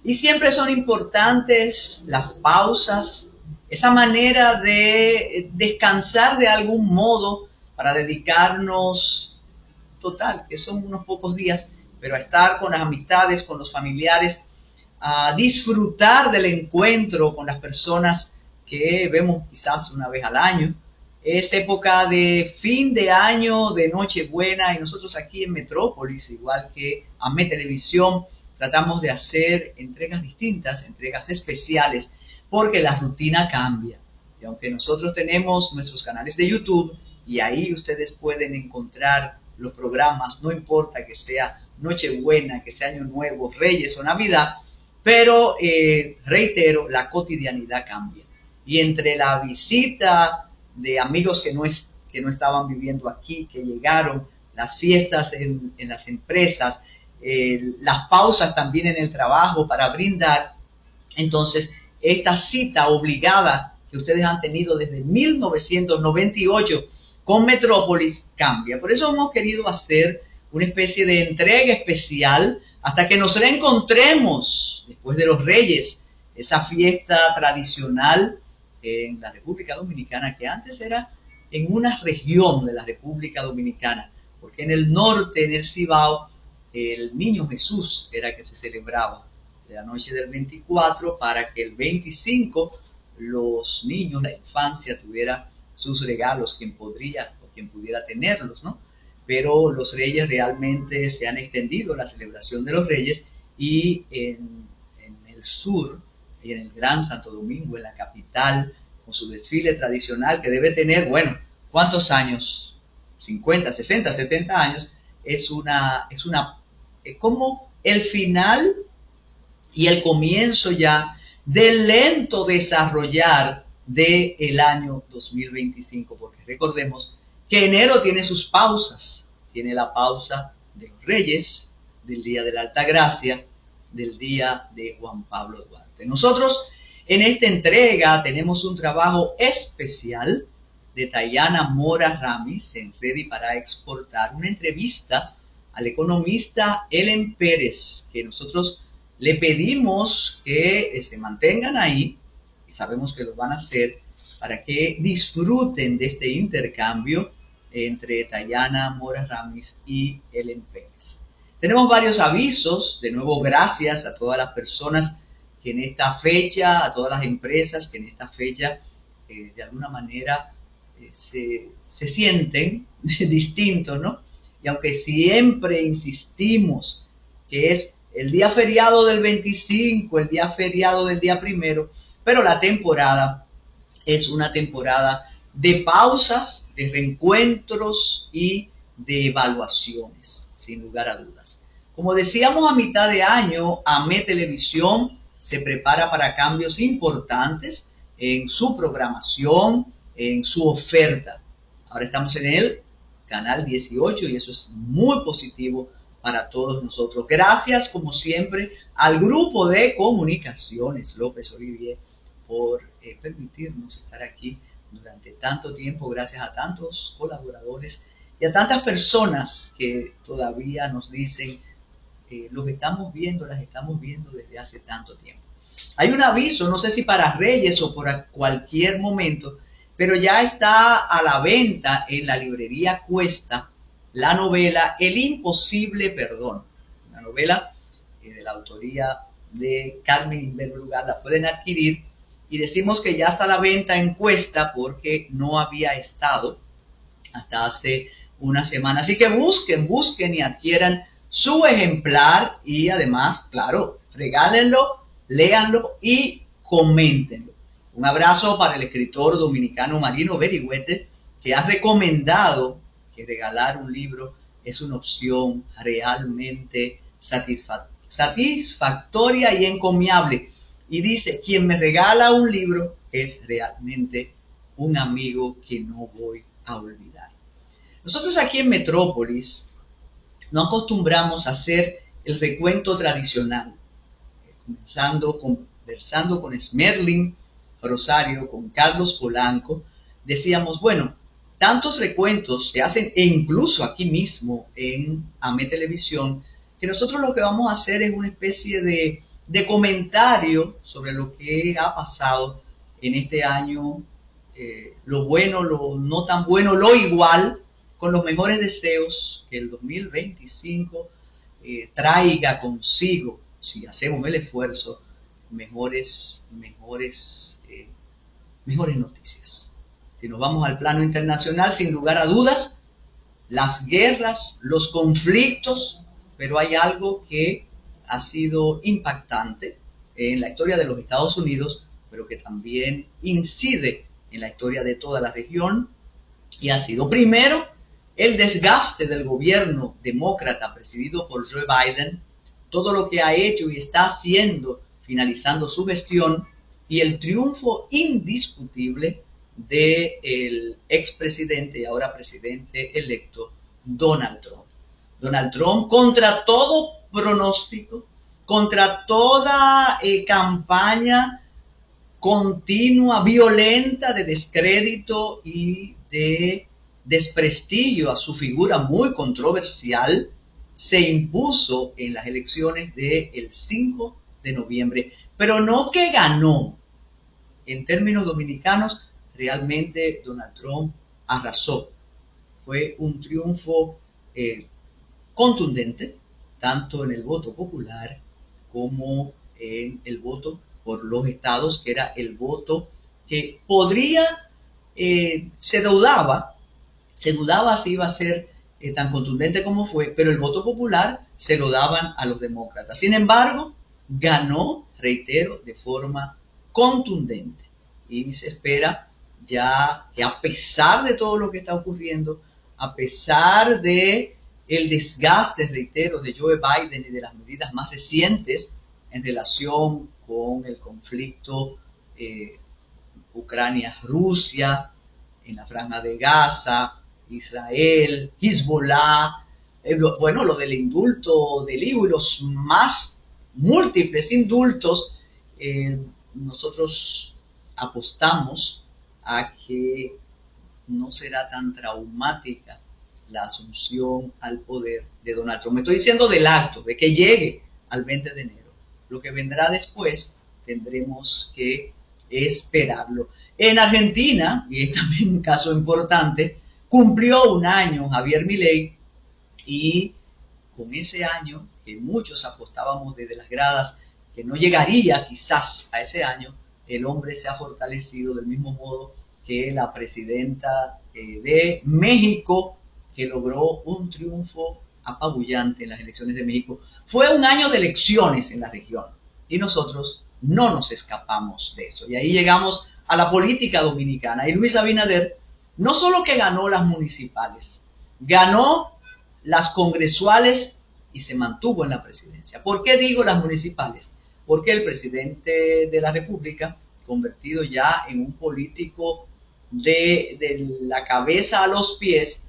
Y siempre son importantes las pausas, esa manera de descansar de algún modo para dedicarnos, total, que son unos pocos días, pero a estar con las amistades, con los familiares, a disfrutar del encuentro con las personas que vemos quizás una vez al año. Es época de fin de año, de Nochebuena, y nosotros aquí en Metrópolis, igual que AME Televisión, tratamos de hacer entregas distintas, entregas especiales, porque la rutina cambia. Y aunque nosotros tenemos nuestros canales de YouTube, y ahí ustedes pueden encontrar los programas, no importa que sea Nochebuena, que sea Año Nuevo, Reyes o Navidad, pero reitero, la cotidianidad cambia. Y entre la visita de amigos que no estaban viviendo aquí, que llegaron, las fiestas en las empresas, las pausas también en el trabajo para brindar, entonces esta cita obligada que ustedes han tenido desde 1998 con Metrópolis cambia. Por eso hemos querido hacer una especie de entrega especial hasta que nos reencontremos después de los Reyes, esa fiesta tradicional en la República Dominicana, que antes era en una región de la República Dominicana, porque en el norte, en el Cibao, el Niño Jesús era que se celebraba de la noche del 24 para que el 25 los niños, la infancia tuviera sus regalos, quien podría o quien pudiera tenerlos, ¿no? Pero los Reyes realmente se han extendido la celebración de los Reyes y en el sur y en el Gran Santo Domingo, en la capital, con su desfile tradicional que debe tener, bueno, ¿cuántos años? 50, 60, 70 años, es como el final y el comienzo ya del lento desarrollar del año 2025, porque recordemos que enero tiene sus pausas, tiene la pausa de los Reyes, del Día de la Altagracia, del Día de Juan Pablo Duarte. Nosotros en esta entrega tenemos un trabajo especial de Tayana Mora Ramis en Ready para Exportar, una entrevista al economista Ellen Pérez, que nosotros le pedimos que se mantengan ahí, y sabemos que lo van a hacer, para que disfruten de este intercambio entre Tayana Mora Ramis y Ellen Pérez. Tenemos varios avisos, de nuevo gracias a todas las personas que en esta fecha, a todas las empresas que en esta fecha de alguna manera se sienten distintos, ¿no? Y aunque siempre insistimos que es el día feriado del 25, el día feriado del día primero, pero la temporada es una temporada de pausas, de reencuentros y de evaluaciones, sin lugar a dudas. Como decíamos a mitad de año, AME Televisión se prepara para cambios importantes en su programación, en su oferta. Ahora estamos en el canal 18 y eso es muy positivo para todos nosotros. Gracias, como siempre, al grupo de comunicaciones López Olivier por permitirnos estar aquí durante tanto tiempo. Gracias a tantos colaboradores y a tantas personas que todavía nos dicen los estamos viendo, las estamos viendo desde hace tanto tiempo. Hay un aviso, no sé si para Reyes o por cualquier momento, pero ya está a la venta en la librería Cuesta la novela El Imposible Perdón, una novela de la autoría de Carmen Inver Brugal. La pueden adquirir y decimos que ya está a la venta en Cuesta porque no había estado hasta hace una semana. Así que busquen y adquieran su ejemplar y además, claro, regálenlo, léanlo y coméntenlo. Un abrazo para el escritor dominicano Marino Berigüete, que ha recomendado que regalar un libro es una opción realmente satisfactoria y encomiable. Y dice, quien me regala un libro es realmente un amigo que no voy a olvidar. Nosotros aquí en Metrópolis no acostumbramos a hacer el recuento tradicional, conversando con Smerlin Rosario, con Carlos Polanco, decíamos, bueno, tantos recuentos se hacen e incluso aquí mismo en AME Televisión, que nosotros lo que vamos a hacer es una especie de de comentario sobre lo que ha pasado en este año, lo bueno, lo no tan bueno, lo igual, con los mejores deseos que el 2025 traiga consigo, si hacemos el esfuerzo, mejores noticias. Si nos vamos al plano internacional, sin lugar a dudas, las guerras, los conflictos, pero hay algo que ha sido impactante en la historia de los Estados Unidos, pero que también incide en la historia de toda la región, y ha sido primero el desgaste del gobierno demócrata presidido por Joe Biden, todo lo que ha hecho y está haciendo finalizando su gestión, y el triunfo indiscutible del expresidente y ahora presidente electo Donald Trump. Donald Trump, contra todo pronóstico, contra toda campaña continua, violenta de descrédito y de desprestigio a su figura muy controversial, se impuso en las elecciones del 5 de noviembre. Pero no que ganó. En términos dominicanos, realmente Donald Trump arrasó. Fue un triunfo contundente, tanto en el voto popular como en el voto por los estados, que era el voto que podría, se dudaba si iba a ser tan contundente como fue, pero el voto popular se lo daban a los demócratas. Sin embargo, ganó, reitero, de forma contundente. Y se espera ya que, a pesar de todo lo que está ocurriendo, a pesar de el desgaste, reitero, de Joe Biden y de las medidas más recientes en relación con el conflicto Ucrania-Rusia, en la Franja de Gaza, Israel, Hezbollah, bueno, lo del indulto del hijo y los más múltiples indultos, nosotros apostamos a que no será tan traumática la asunción al poder de Donald Trump. Me estoy diciendo del acto, de que llegue al 20 de enero. Lo que vendrá después tendremos que esperarlo. En Argentina, y es también un caso importante, cumplió un año Javier Milei, y con ese año, que muchos apostábamos desde las gradas que no llegaría quizás a ese año, el hombre se ha fortalecido del mismo modo que la presidenta de México, que logró un triunfo apabullante en las elecciones de México. Fue un año de elecciones en la región y nosotros no nos escapamos de eso. Y ahí llegamos a la política dominicana. Y Luis Abinader no solo que ganó las municipales, ganó las congresuales y se mantuvo en la presidencia. ¿Por qué digo las municipales? Porque el presidente de la República, convertido ya en un político de la cabeza a los pies,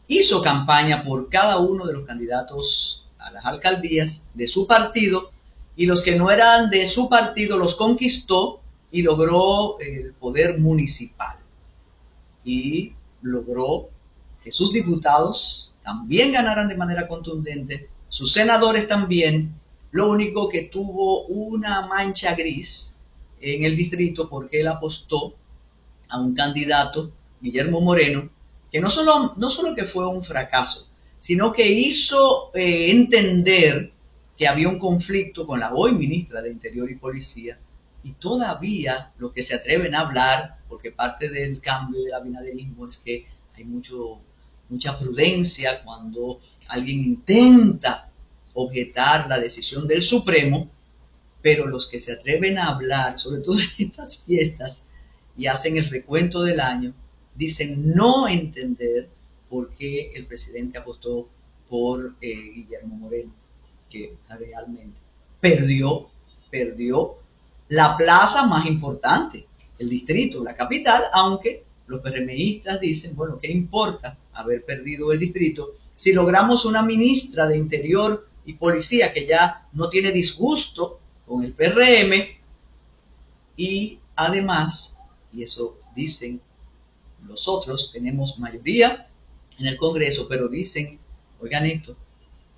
hizo campaña por cada uno de los candidatos a las alcaldías de su partido, y los que no eran de su partido los conquistó y logró el poder municipal. Y logró que sus diputados también ganaran de manera contundente, sus senadores también. Lo único que tuvo una mancha gris en el distrito, porque él apostó a un candidato, Guillermo Moreno, que no solo que fue un fracaso, sino que hizo entender que había un conflicto con la hoy ministra de Interior y Policía, y todavía lo que se atreven a hablar, porque parte del cambio del abinaderismo es que hay mucha prudencia cuando alguien intenta objetar la decisión del Supremo, pero los que se atreven a hablar, sobre todo en estas fiestas, y hacen el recuento del año, dicen no entender por qué el presidente apostó por Guillermo Moreno, que realmente perdió la plaza más importante, el distrito, la capital, aunque los PRMistas dicen, bueno, ¿qué importa haber perdido el distrito si logramos una ministra de Interior y Policía que ya no tiene disgusto con el PRM? Y además, y eso dicen los otros, tenemos mayoría en el Congreso, pero dicen, oigan esto,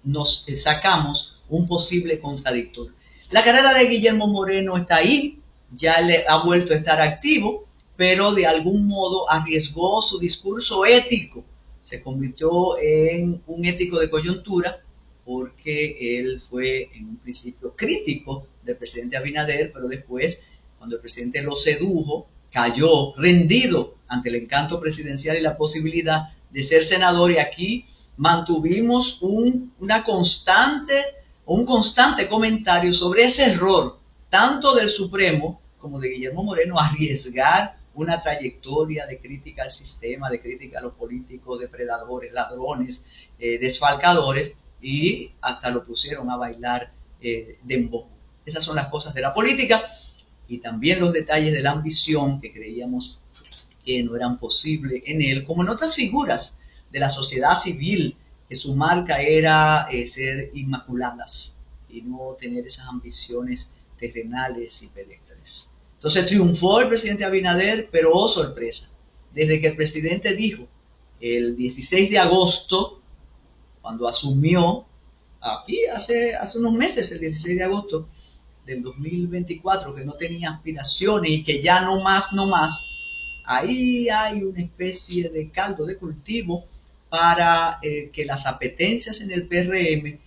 nos sacamos un posible contradictor. La carrera de Guillermo Moreno está ahí, ya le ha vuelto a estar activo, pero de algún modo arriesgó su discurso ético, se convirtió en un ético de coyuntura porque él fue en un principio crítico del presidente Abinader, pero después, cuando el presidente lo sedujo, cayó rendido ante el encanto presidencial y la posibilidad de ser senador, y aquí mantuvimos un constante comentario sobre ese error, tanto del Supremo como de Guillermo Moreno, arriesgar una trayectoria de crítica al sistema, de crítica a los políticos, depredadores, ladrones, desfalcadores, y hasta lo pusieron a bailar dembow. Esas son las cosas de la política, y también los detalles de la ambición que creíamos que no eran posibles en él, como en otras figuras de la sociedad civil, que su marca era ser inmaculadas y no tener esas ambiciones terrenales y pedestres. Entonces triunfó el presidente Abinader, pero oh sorpresa, desde que el presidente dijo el 16 de agosto, cuando asumió, aquí hace unos meses, el 16 de agosto del 2024, que no tenía aspiraciones y que ya no más, ahí hay una especie de caldo de cultivo para que las apetencias en el PRM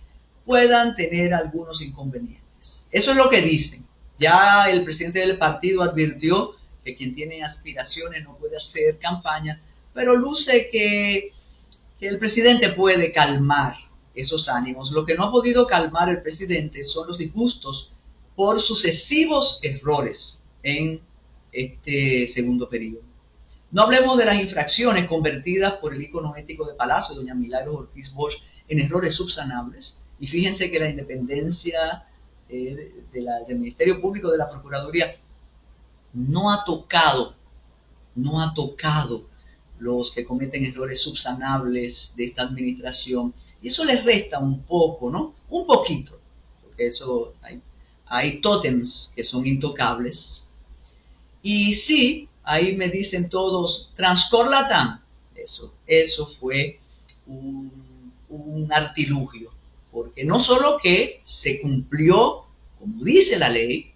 puedan tener algunos inconvenientes. Eso es lo que dicen. Ya el presidente del partido advirtió que quien tiene aspiraciones no puede hacer campaña, pero luce que el presidente puede calmar esos ánimos. Lo que no ha podido calmar el presidente son los disgustos por sucesivos errores en este segundo periodo. No hablemos de las infracciones convertidas por el ícono ético de Palacio, doña Milagros Ortiz Bosch, en errores subsanables. Y fíjense que la independencia del Ministerio Público, de la Procuraduría, no ha tocado los que cometen errores subsanables de esta administración. Y eso les resta un poco, ¿no? Un poquito, porque eso hay tótems que son intocables. Y sí, ahí me dicen todos, Transcorlatán, eso fue un artilugio, porque no solo que se cumplió, como dice la ley,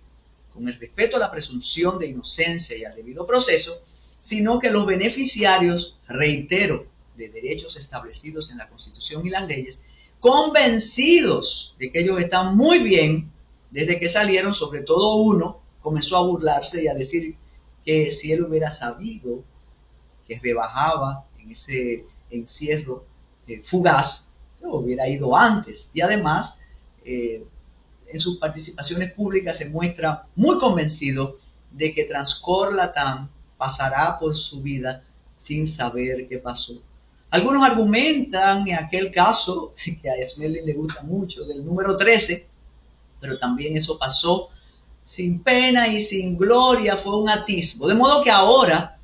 con el respeto a la presunción de inocencia y al debido proceso, sino que los beneficiarios, reitero, de derechos establecidos en la Constitución y las leyes, convencidos de que ellos están muy bien, desde que salieron, sobre todo uno, comenzó a burlarse y a decir que si él hubiera sabido que rebajaba en ese encierro fugaz, se hubiera ido antes. Y además, en sus participaciones públicas se muestra muy convencido de que Transcorlatán pasará por su vida sin saber qué pasó. Algunos argumentan en aquel caso, que a Esmeralda le gusta mucho, del número 13, pero también eso pasó sin pena y sin gloria, fue un atisbo. De modo que ahora,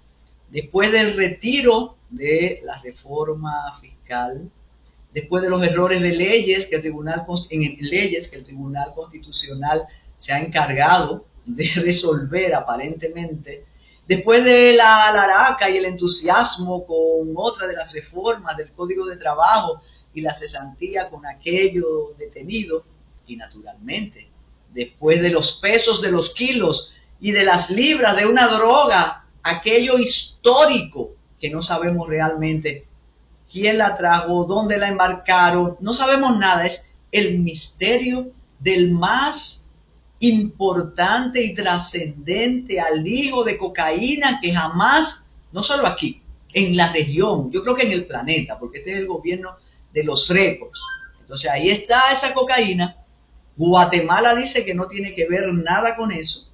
después del retiro de la reforma fiscal, después de los errores de leyes que el Tribunal Constitucional se ha encargado de resolver aparentemente, después de la alaraca y el entusiasmo con otra de las reformas del Código de Trabajo y la cesantía con aquello detenido, y naturalmente, después de los pesos de los kilos y de las libras de una droga, aquello histórico que no sabemos realmente quién la trajo, dónde la embarcaron, no sabemos nada, es el misterio del más importante y trascendente alijo de cocaína que jamás, no solo aquí, en la región, yo creo que en el planeta, porque este es el gobierno de los récords. Entonces ahí está esa cocaína. Guatemala dice que no tiene que ver nada con eso.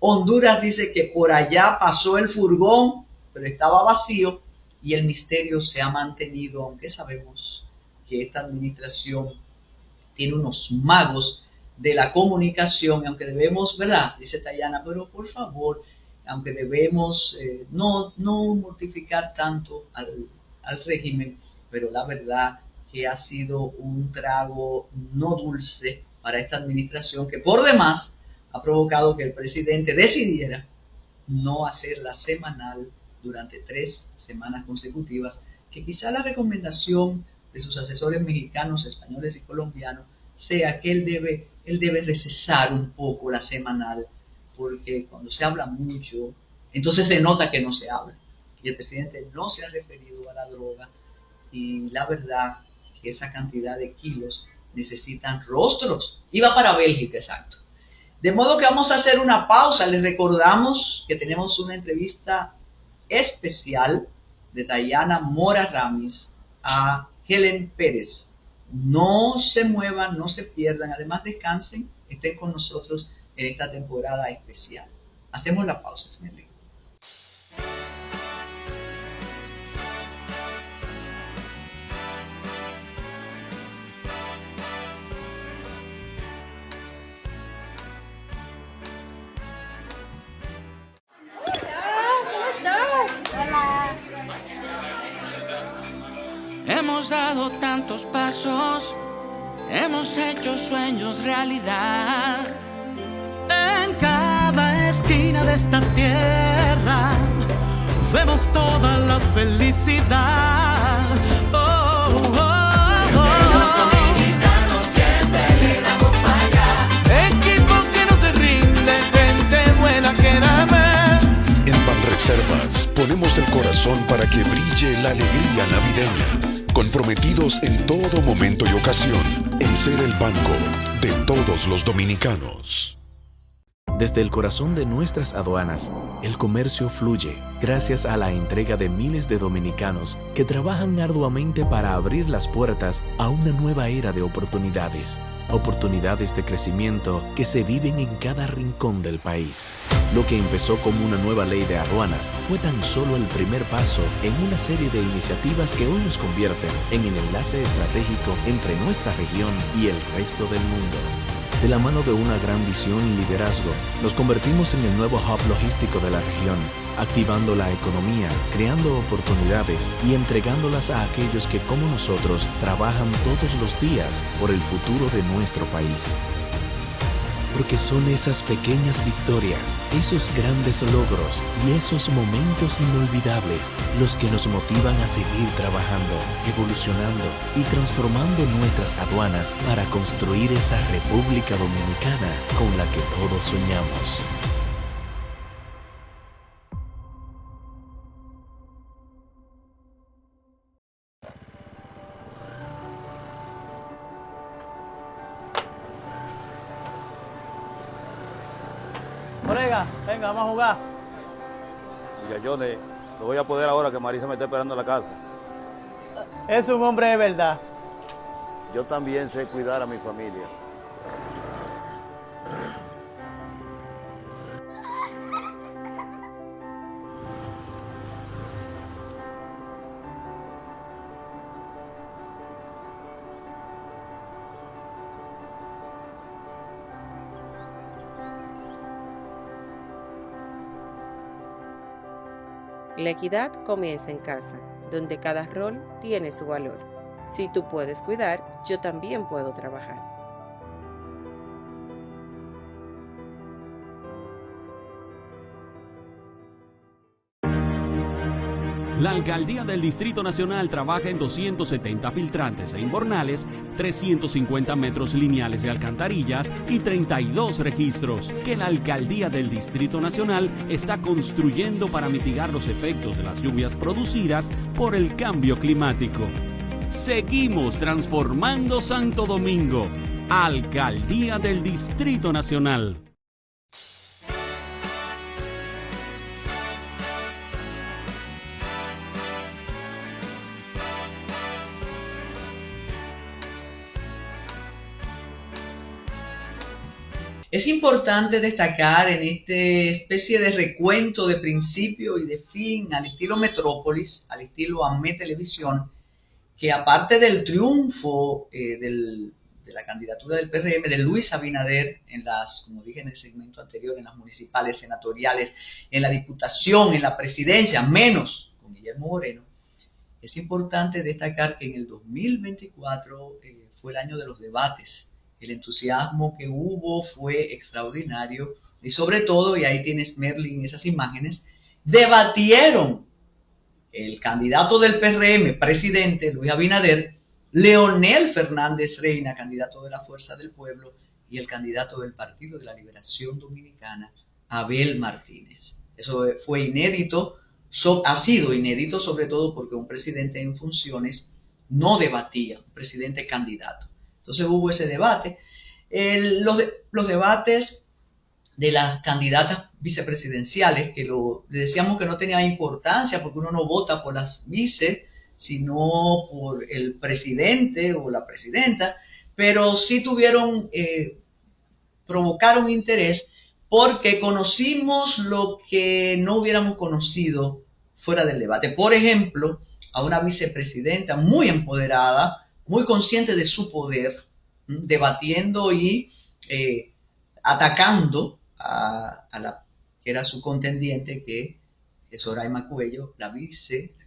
Honduras dice que por allá pasó el furgón, pero estaba vacío, y el misterio se ha mantenido, aunque sabemos que esta administración tiene unos magos de la comunicación, y aunque debemos, ¿verdad? Dice Tayana, pero por favor, aunque debemos no mortificar tanto al régimen, pero la verdad que ha sido un trago no dulce para esta administración, que por demás ha provocado que el presidente decidiera no hacerla semanal durante 3 semanas consecutivas, que quizá la recomendación de sus asesores mexicanos, españoles y colombianos sea que él debe recesar un poco la semanal, porque cuando se habla mucho, entonces se nota que no se habla. Y el presidente no se ha referido a la droga, y la verdad que esa cantidad de kilos necesitan rostros. Iba para Bélgica, exacto. De modo que vamos a hacer una pausa. Les recordamos que tenemos una entrevista especial de Dayana Mora Ramis a Helen Pérez. No se muevan, no se pierdan, además descansen, estén con nosotros en esta temporada especial. Hacemos la pausa, Smerly. Hemos dado tantos pasos, hemos hecho sueños realidad. En cada esquina de esta tierra vemos toda la felicidad. Oh, oh, oh. Los dominicanos siempre le damos para allá. Equipo que no se rinde, gente buena que da más. En Banreservas ponemos el corazón para que brille la alegría navideña. Comprometidos en todo momento y ocasión en ser el banco de todos los dominicanos. Desde el corazón de nuestras aduanas, el comercio fluye gracias a la entrega de miles de dominicanos que trabajan arduamente para abrir las puertas a una nueva era de oportunidades. Oportunidades de crecimiento que se viven en cada rincón del país. Lo que empezó como una nueva ley de aduanas fue tan solo el primer paso en una serie de iniciativas que hoy nos convierten en el enlace estratégico entre nuestra región y el resto del mundo. De la mano de una gran visión y liderazgo, nos convertimos en el nuevo hub logístico de la región, activando la economía, creando oportunidades y entregándolas a aquellos que, como nosotros, trabajan todos los días por el futuro de nuestro país. Porque son esas pequeñas victorias, esos grandes logros y esos momentos inolvidables los que nos motivan a seguir trabajando, evolucionando y transformando nuestras aduanas para construir esa República Dominicana con la que todos soñamos. Colega, venga, vamos a jugar. Mira, Johnny, lo voy a poder ahora que Marisa me está esperando en la casa. Es un hombre de verdad. Yo también sé cuidar a mi familia. La equidad comienza en casa, donde cada rol tiene su valor. Si tú puedes cuidar, yo también puedo trabajar. La Alcaldía del Distrito Nacional trabaja en 270 filtrantes e invernales, 350 metros lineales de alcantarillas y 32 registros que la Alcaldía del Distrito Nacional está construyendo para mitigar los efectos de las lluvias producidas por el cambio climático. Seguimos transformando Santo Domingo. Alcaldía del Distrito Nacional. Es importante destacar en esta especie de recuento de principio y de fin al estilo Metrópolis, al estilo AME Televisión, que aparte del triunfo de la candidatura del PRM, de Luis Abinader, en las, como dije en el segmento anterior, en las municipales, senatoriales, en la diputación, en la presidencia, menos con Guillermo Moreno, es importante destacar que en el 2024 fue el año de los debates. El entusiasmo que hubo fue extraordinario y sobre todo, y ahí tienes Merlin esas imágenes, debatieron el candidato del PRM, presidente Luis Abinader, Leonel Fernández Reina, candidato de la Fuerza del Pueblo, y el candidato del Partido de la Liberación Dominicana, Abel Martínez. Eso fue inédito, ha sido inédito sobre todo porque un presidente en funciones no debatía, un presidente candidato. Entonces hubo ese debate. Los debates de las candidatas vicepresidenciales, que decíamos que no tenía importancia porque uno no vota por las vice, sino por el presidente o la presidenta, pero sí provocaron interés porque conocimos lo que no hubiéramos conocido fuera del debate. Por ejemplo, a una vicepresidenta muy empoderada, muy consciente de su poder, debatiendo y atacando a la que era su contendiente, que es Zoraima Cuello, la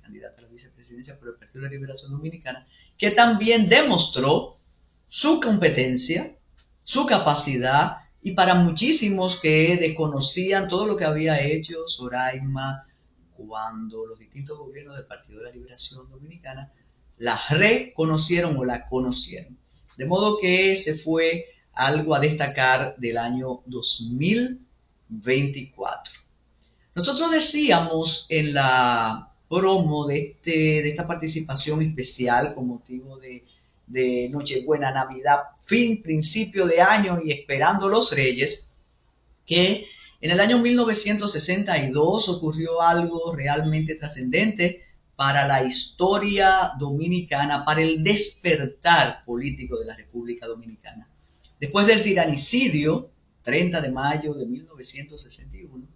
candidata a la vicepresidencia por el Partido de la Liberación Dominicana, que también demostró su competencia, su capacidad, y para muchísimos que desconocían todo lo que había hecho Zoraima cuando los distintos gobiernos del Partido de la Liberación Dominicana la reconocieron o la conocieron. De modo que ese fue algo a destacar del año 2024. Nosotros decíamos en la promo de esta participación especial con motivo de Nochebuena, Navidad, fin, principio de año y esperando los Reyes, que en el año 1962 ocurrió algo realmente trascendente para la historia dominicana, para el despertar político de la República Dominicana. Después del tiranicidio, 30 de mayo de 1961,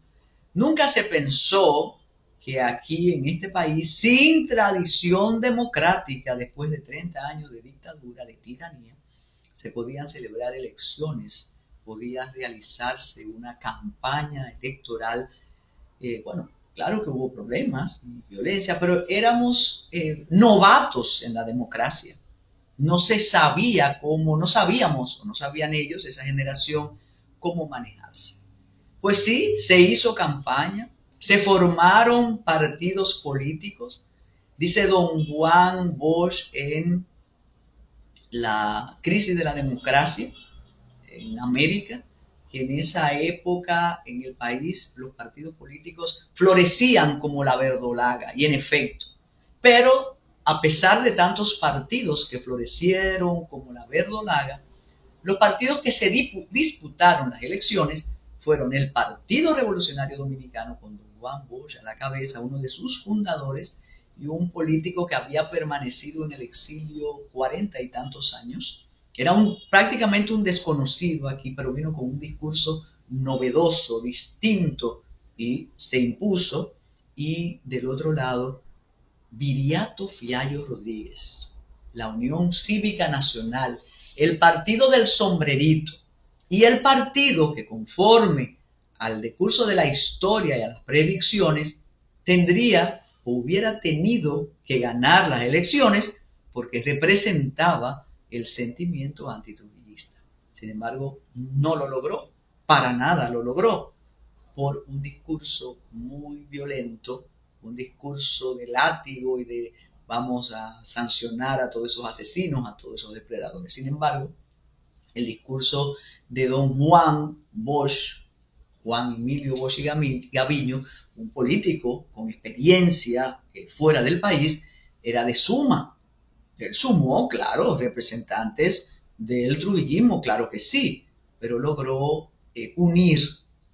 nunca se pensó que aquí en este país, sin tradición democrática, después de 30 años de dictadura, de tiranía, se podían celebrar elecciones, podía realizarse una campaña electoral. Bueno, claro que hubo problemas y violencia, pero éramos novatos en la democracia. No se sabía cómo, no sabíamos, o no sabían ellos, esa generación, cómo manejarse. Pues sí, se hizo campaña, se formaron partidos políticos. Dice don Juan Bosch en La crisis de la democracia en América, que en esa época en el país los partidos políticos florecían como la verdolaga, y en efecto, pero a pesar de tantos partidos que florecieron como la verdolaga, los partidos que se disputaron las elecciones fueron el Partido Revolucionario Dominicano, con don Juan Bosch a la cabeza, uno de sus fundadores, y un político que había permanecido en el exilio 40 y tantos años. Era prácticamente un desconocido aquí, pero vino con un discurso novedoso, distinto, y se impuso. Y del otro lado, Viriato Fiallo Rodríguez, la Unión Cívica Nacional, el partido del sombrerito, y el partido que, conforme al decurso de la historia y a las predicciones, tendría o hubiera tenido que ganar las elecciones porque representaba el sentimiento antitrujillista. Sin embargo, no lo logró, para nada lo logró, por un discurso muy violento, un discurso de látigo y de vamos a sancionar a todos esos asesinos, a todos esos depredadores. Sin embargo, el discurso de don Juan Bosch, Juan Emilio Bosch y Gaviño, un político con experiencia fuera del país, era de suma. Él sumó, claro, representantes del trujillismo, claro que sí, pero logró unir,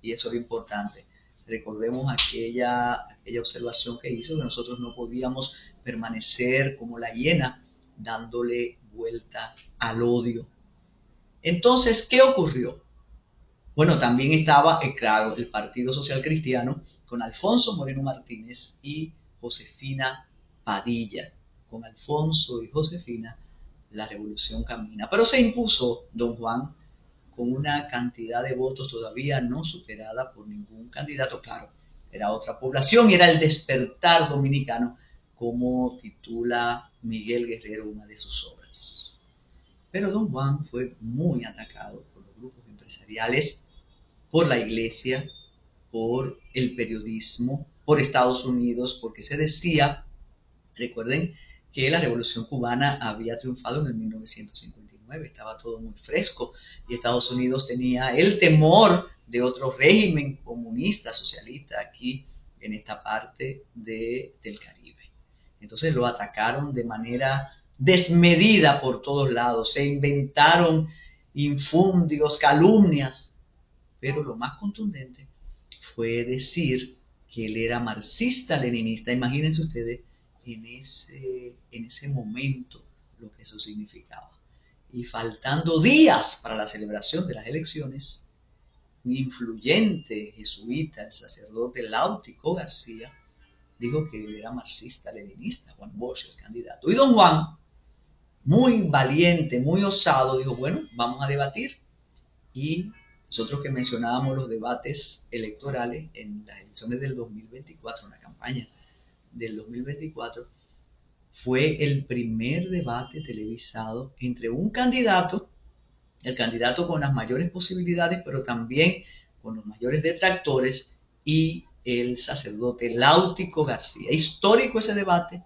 y eso era importante. Recordemos aquella observación que hizo, que nosotros no podíamos permanecer como la hiena dándole vuelta al odio. Entonces, ¿qué ocurrió? Bueno, también estaba, claro, el Partido Social Cristiano con Alfonso Moreno Martínez y Josefina Padilla. Con Alfonso y Josefina, la revolución camina. Pero se impuso don Juan con una cantidad de votos todavía no superada por ningún candidato. Claro, era otra población y era el despertar dominicano, como titula Miguel Guerrero una de sus obras. Pero don Juan fue muy atacado por los grupos empresariales, por la iglesia, por el periodismo, por Estados Unidos, porque se decía, recuerden, que la Revolución Cubana había triunfado en el 1959, estaba todo muy fresco y Estados Unidos tenía el temor de otro régimen comunista, socialista aquí en esta parte del Caribe. Entonces lo atacaron de manera desmedida por todos lados, se inventaron infundios, calumnias, pero lo más contundente fue decir que él era marxista-leninista. Imagínense ustedes en ese momento lo que eso significaba. Y faltando días para la celebración de las elecciones, un influyente jesuita, el sacerdote Láutico García, dijo que él era marxista-leninista, Juan Bosch, el candidato. Y don Juan, muy valiente, muy osado, dijo, bueno, vamos a debatir. Y nosotros que mencionábamos los debates electorales en las elecciones del 2024, en la campaña del 2024, fue el primer debate televisado entre un candidato, el candidato con las mayores posibilidades, pero también con los mayores detractores, y el sacerdote Láutico García. Histórico ese debate,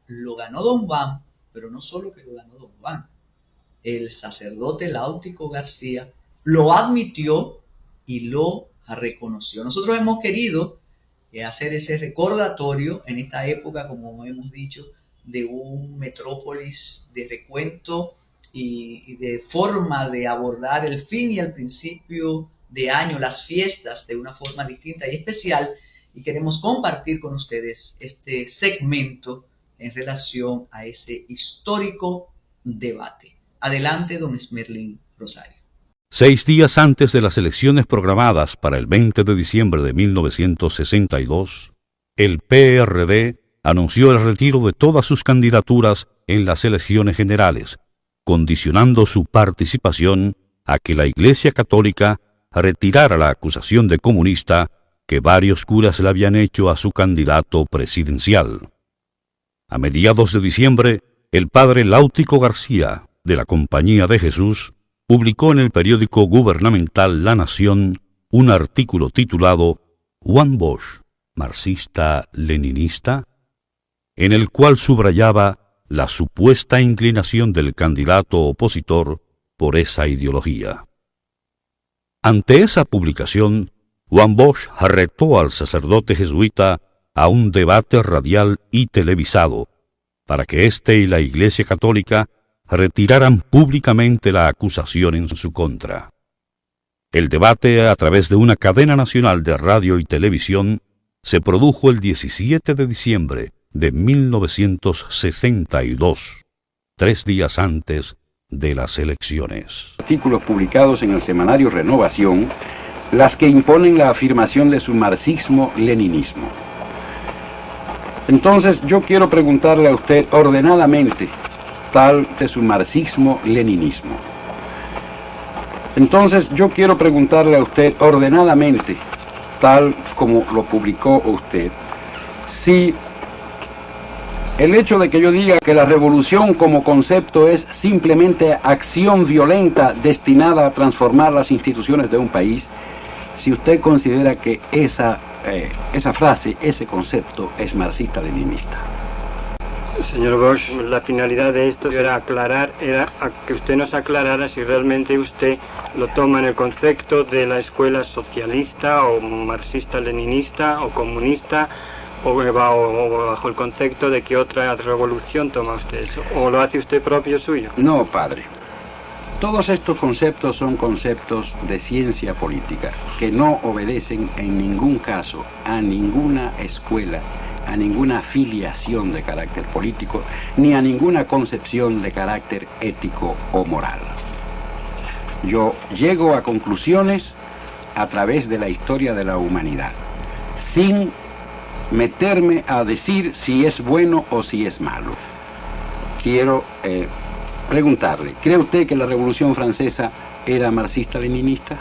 lo ganó don Juan, pero no solo que lo ganó don Juan, el sacerdote Láutico García lo admitió y lo reconoció. Nosotros hemos querido hacer ese recordatorio en esta época, como hemos dicho, de un Metrópolis de recuento y de forma de abordar el fin y el principio de año, las fiestas, de una forma distinta y especial, y queremos compartir con ustedes este segmento en relación a ese histórico debate. Adelante, don Esmerlín Rosario. 6 días antes de las elecciones programadas para el 20 de diciembre de 1962, el PRD anunció el retiro de todas sus candidaturas en las elecciones generales, condicionando su participación a que la Iglesia Católica retirara la acusación de comunista que varios curas le habían hecho a su candidato presidencial. A mediados de diciembre, el padre Láutico García, de la Compañía de Jesús, publicó en el periódico gubernamental La Nación un artículo titulado «Juan Bosch, marxista-leninista», en el cual subrayaba la supuesta inclinación del candidato opositor por esa ideología. Ante esa publicación, Juan Bosch retó al sacerdote jesuita a un debate radial y televisado para que éste y la Iglesia Católica retiraran públicamente la acusación en su contra. El debate, a través de una cadena nacional de radio y televisión, se produjo el 17 de diciembre de 1962, 3 días antes de las elecciones. Artículos publicados en el semanario Renovación, las que imponen la afirmación de su marxismo-leninismo. Entonces yo quiero preguntarle a usted ordenadamente, tal de su marxismo-leninismo. Entonces yo quiero preguntarle a usted ordenadamente, tal como lo publicó usted, si el hecho de que yo diga que la revolución como concepto es simplemente acción violenta destinada a transformar las instituciones de un país, si usted considera que esa frase, ese concepto es marxista-leninista. Señor Bosch, la finalidad de esto era a que usted nos aclarara si realmente usted lo toma en el concepto de la escuela socialista o marxista-leninista o comunista o bajo el concepto de que otra revolución toma usted eso, o lo hace usted propio suyo. No, padre. Todos estos conceptos son conceptos de ciencia política que no obedecen en ningún caso a ninguna escuela, a ninguna filiación de carácter político, ni a ninguna concepción de carácter ético o moral. Yo llego a conclusiones a través de la historia de la humanidad, sin meterme a decir si es bueno o si es malo. Quiero preguntarle, ¿cree usted que la Revolución Francesa era marxista-leninista?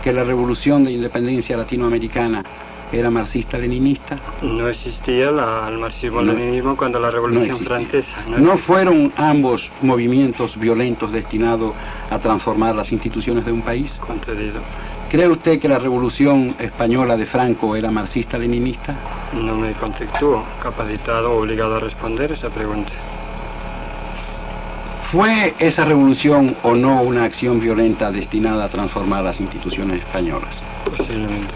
¿Que la Revolución de Independencia Latinoamericana era marxista-leninista? No existía el marxismo-leninismo cuando la Revolución Francesa. ¿No fueron ambos movimientos violentos destinados a transformar las instituciones de un país? Concedido. ¿Cree usted que la Revolución Española de Franco era marxista-leninista? No me conceptúo capacitado o obligado a responder esa pregunta. ¿Fue esa revolución o no una acción violenta destinada a transformar las instituciones españolas? Posiblemente.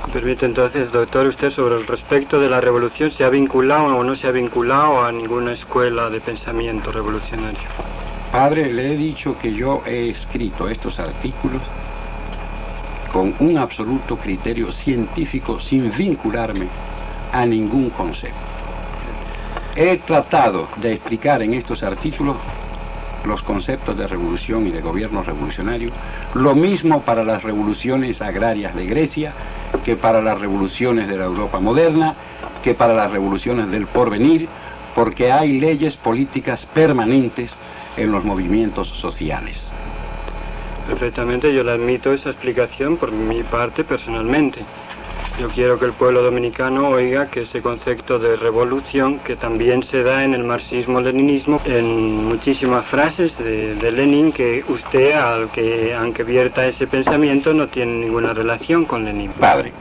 ¿Me permite entonces, doctor, usted sobre el respecto de la revolución, se ha vinculado o no se ha vinculado a ninguna escuela de pensamiento revolucionario? Padre, le he dicho que yo he escrito estos artículos con un absoluto criterio científico sin vincularme a ningún concepto. He tratado de explicar en estos artículos los conceptos de revolución y de gobierno revolucionario, lo mismo para las revoluciones agrarias de Grecia, que para las revoluciones de la Europa moderna, que para las revoluciones del porvenir, porque hay leyes políticas permanentes en los movimientos sociales. Perfectamente, yo le admito esa explicación por mi parte personalmente. Yo quiero que el pueblo dominicano oiga que ese concepto de revolución, que también se da en el marxismo-leninismo, en muchísimas frases de Lenin, que usted, aunque vierta ese pensamiento, no tiene ninguna relación con Lenin. Padre,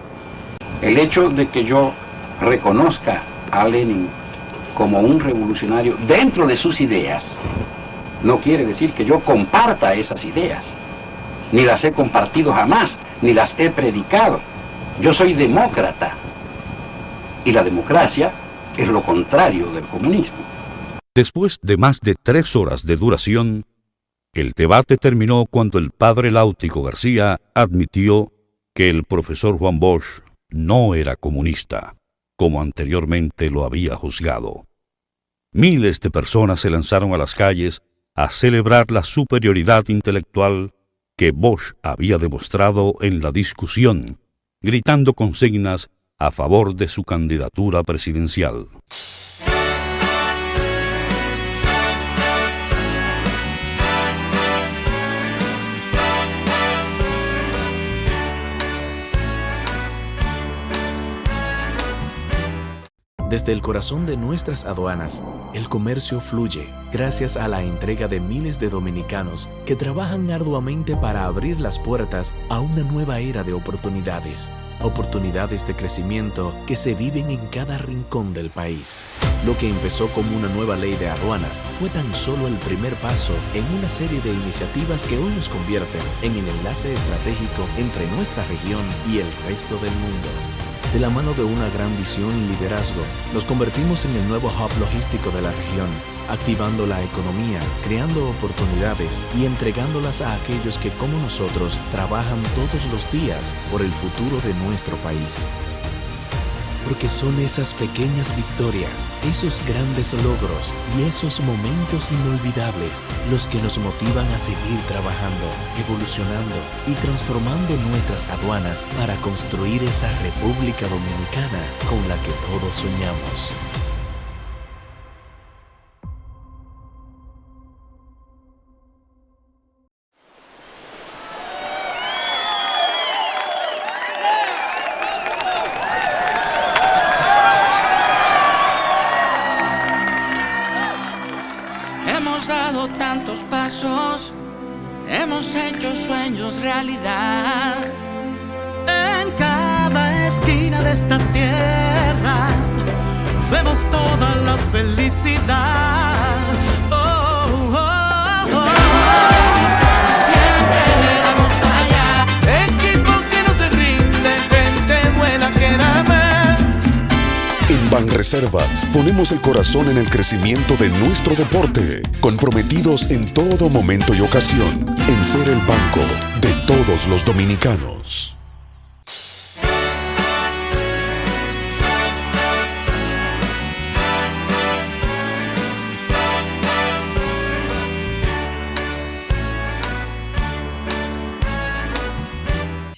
el hecho de que yo reconozca a Lenin como un revolucionario dentro de sus ideas, no quiere decir que yo comparta esas ideas. Ni las he compartido jamás, ni las he predicado. Yo soy demócrata. Y la democracia es lo contrario del comunismo. Después de más de 3 horas de duración, el debate terminó cuando el padre Láutico García admitió que el profesor Juan Bosch no era comunista, como anteriormente lo había juzgado. Miles de personas se lanzaron a las calles a celebrar la superioridad intelectual que Bosch había demostrado en la discusión, gritando consignas a favor de su candidatura presidencial. Desde el corazón de nuestras aduanas, el comercio fluye gracias a la entrega de miles de dominicanos que trabajan arduamente para abrir las puertas a una nueva era de oportunidades. Oportunidades de crecimiento que se viven en cada rincón del país. Lo que empezó como una nueva ley de aduanas fue tan solo el primer paso en una serie de iniciativas que hoy nos convierten en el enlace estratégico entre nuestra región y el resto del mundo. De la mano de una gran visión y liderazgo, nos convertimos en el nuevo hub logístico de la región, activando la economía, creando oportunidades y entregándolas a aquellos que, como nosotros, trabajan todos los días por el futuro de nuestro país. Porque son esas pequeñas victorias, esos grandes logros y esos momentos inolvidables los que nos motivan a seguir trabajando, evolucionando y transformando nuestras aduanas para construir esa República Dominicana con la que todos soñamos. Hemos dado tantos pasos, hemos hecho sueños realidad. En cada esquina de esta tierra vemos toda la felicidad. Oh, oh, oh. Siempre le damos para allá. Equipo que no se rinde, gente buena que da más. En Banreservas ponemos el corazón en el crecimiento de nuestro deporte, comprometidos en todo momento y ocasión en ser el banco de todos los dominicanos.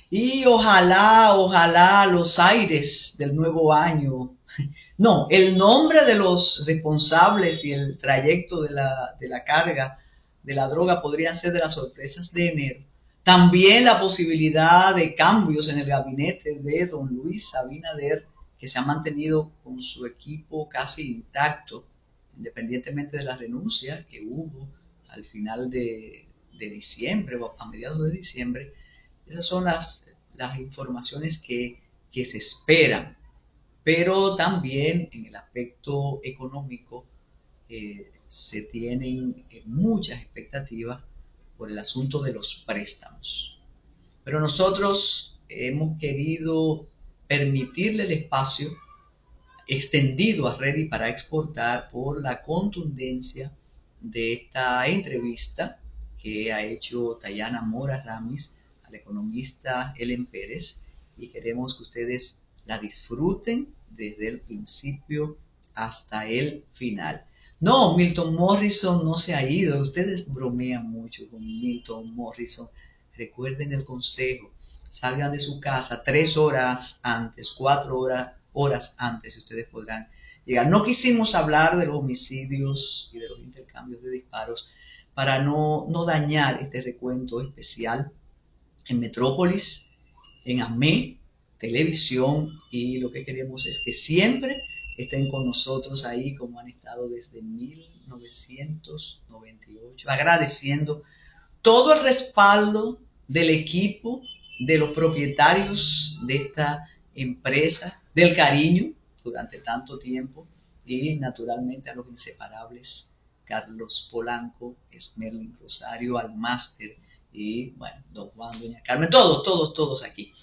Y ojalá los aires del nuevo año, no, el nombre de los responsables y el trayecto de la carga de la droga podrían ser de las sorpresas de enero. También la posibilidad de cambios en el gabinete de don Luis Abinader, que se ha mantenido con su equipo casi intacto, independientemente de la renuncia que hubo al final de diciembre o a mediados de diciembre. Esas son las informaciones que que se esperan, pero también en el aspecto económico se tienen muchas expectativas por el asunto de los préstamos. Pero nosotros hemos querido permitirle el espacio extendido a Ready para exportar por la contundencia de esta entrevista que ha hecho Tayana Mora Ramis al economista Ellen Pérez, y queremos que ustedes la disfruten desde el principio hasta el final. No, Milton Morrison no se ha ido. Ustedes bromean mucho con Milton Morrison. Recuerden el consejo. Salgan de su casa 3 horas antes, 4 horas antes, y ustedes podrán llegar. No quisimos hablar de los homicidios y de los intercambios de disparos para no dañar este recuento especial en Metrópolis, en AME, televisión, y lo que queremos es que siempre estén con nosotros ahí como han estado desde 1998, agradeciendo todo el respaldo del equipo, de los propietarios de esta empresa, del cariño durante tanto tiempo, y naturalmente a los inseparables Carlos Polanco, Esmerlin Rosario, al máster, y bueno, don Juan, doña Carmen, todos aquí.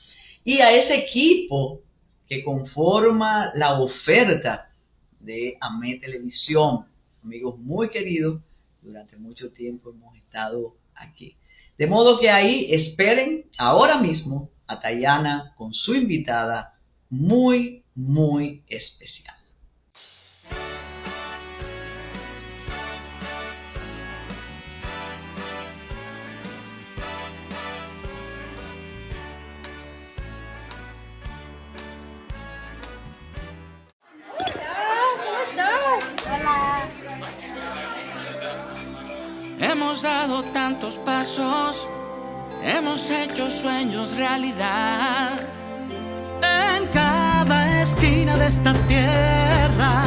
Y a ese equipo que conforma la oferta de AME Televisión, amigos muy queridos, durante mucho tiempo hemos estado aquí. De modo que ahí esperen ahora mismo a Tayana con su invitada muy, muy especial. Hemos dado tantos pasos, hemos hecho sueños realidad. En cada esquina de esta tierra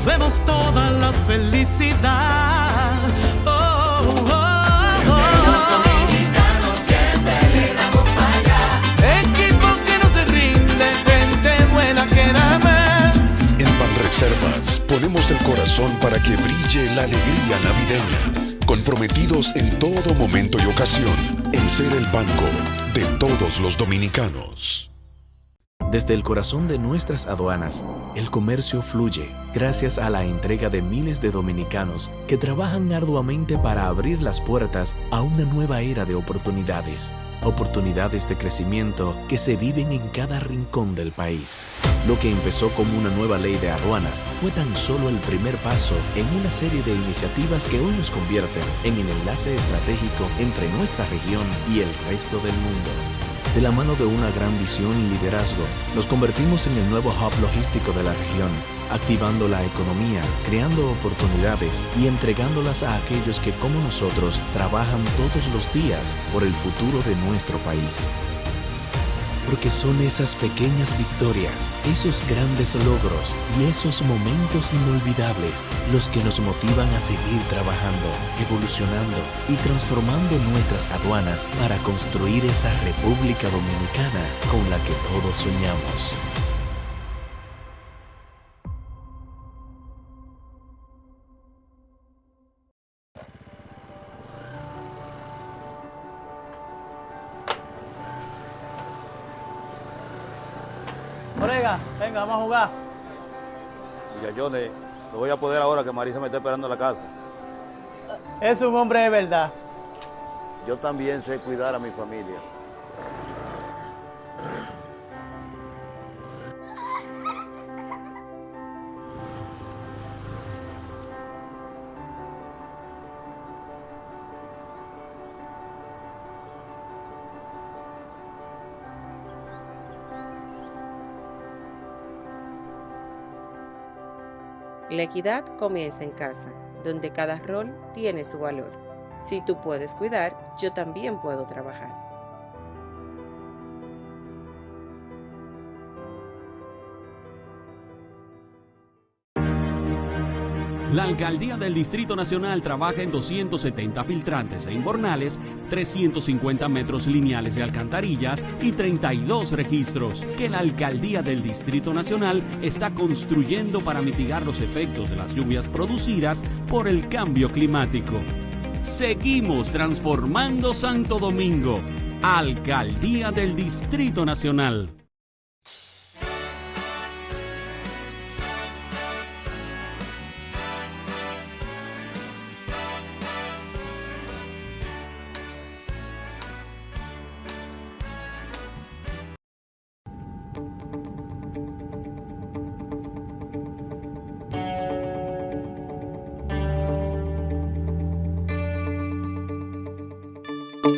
vemos toda la felicidad. Oh, oh, oh. Dominicanos siempre le damos para allá. Equipo que no se rinde, gente buena que da más. En Banreservas ponemos el corazón para que brille la alegría navideña. Comprometidos en todo momento y ocasión en ser el banco de todos los dominicanos. Desde el corazón de nuestras aduanas, el comercio fluye gracias a la entrega de miles de dominicanos que trabajan arduamente para abrir las puertas a una nueva era de oportunidades. Oportunidades de crecimiento que se viven en cada rincón del país. Lo que empezó como una nueva ley de aduanas fue tan solo el primer paso en una serie de iniciativas que hoy nos convierten en el enlace estratégico entre nuestra región y el resto del mundo. De la mano de una gran visión y liderazgo, nos convertimos en el nuevo hub logístico de la región, activando la economía, creando oportunidades y entregándolas a aquellos que, como nosotros, trabajan todos los días por el futuro de nuestro país. Porque son esas pequeñas victorias, esos grandes logros y esos momentos inolvidables los que nos motivan a seguir trabajando, evolucionando y transformando nuestras aduanas para construir esa República Dominicana con la que todos soñamos. Colega, venga, vamos a jugar. Muchachones, no voy a poder ahora que Marisa me está esperando en la casa. Es un hombre de verdad. Yo también sé cuidar a mi familia. La equidad comienza en casa, donde cada rol tiene su valor. Si tú puedes cuidar, yo también puedo trabajar. La Alcaldía del Distrito Nacional trabaja en 270 filtrantes e inbornales, 350 metros lineales de alcantarillas y 32 registros que la Alcaldía del Distrito Nacional está construyendo para mitigar los efectos de las lluvias producidas por el cambio climático. Seguimos transformando Santo Domingo. Alcaldía del Distrito Nacional.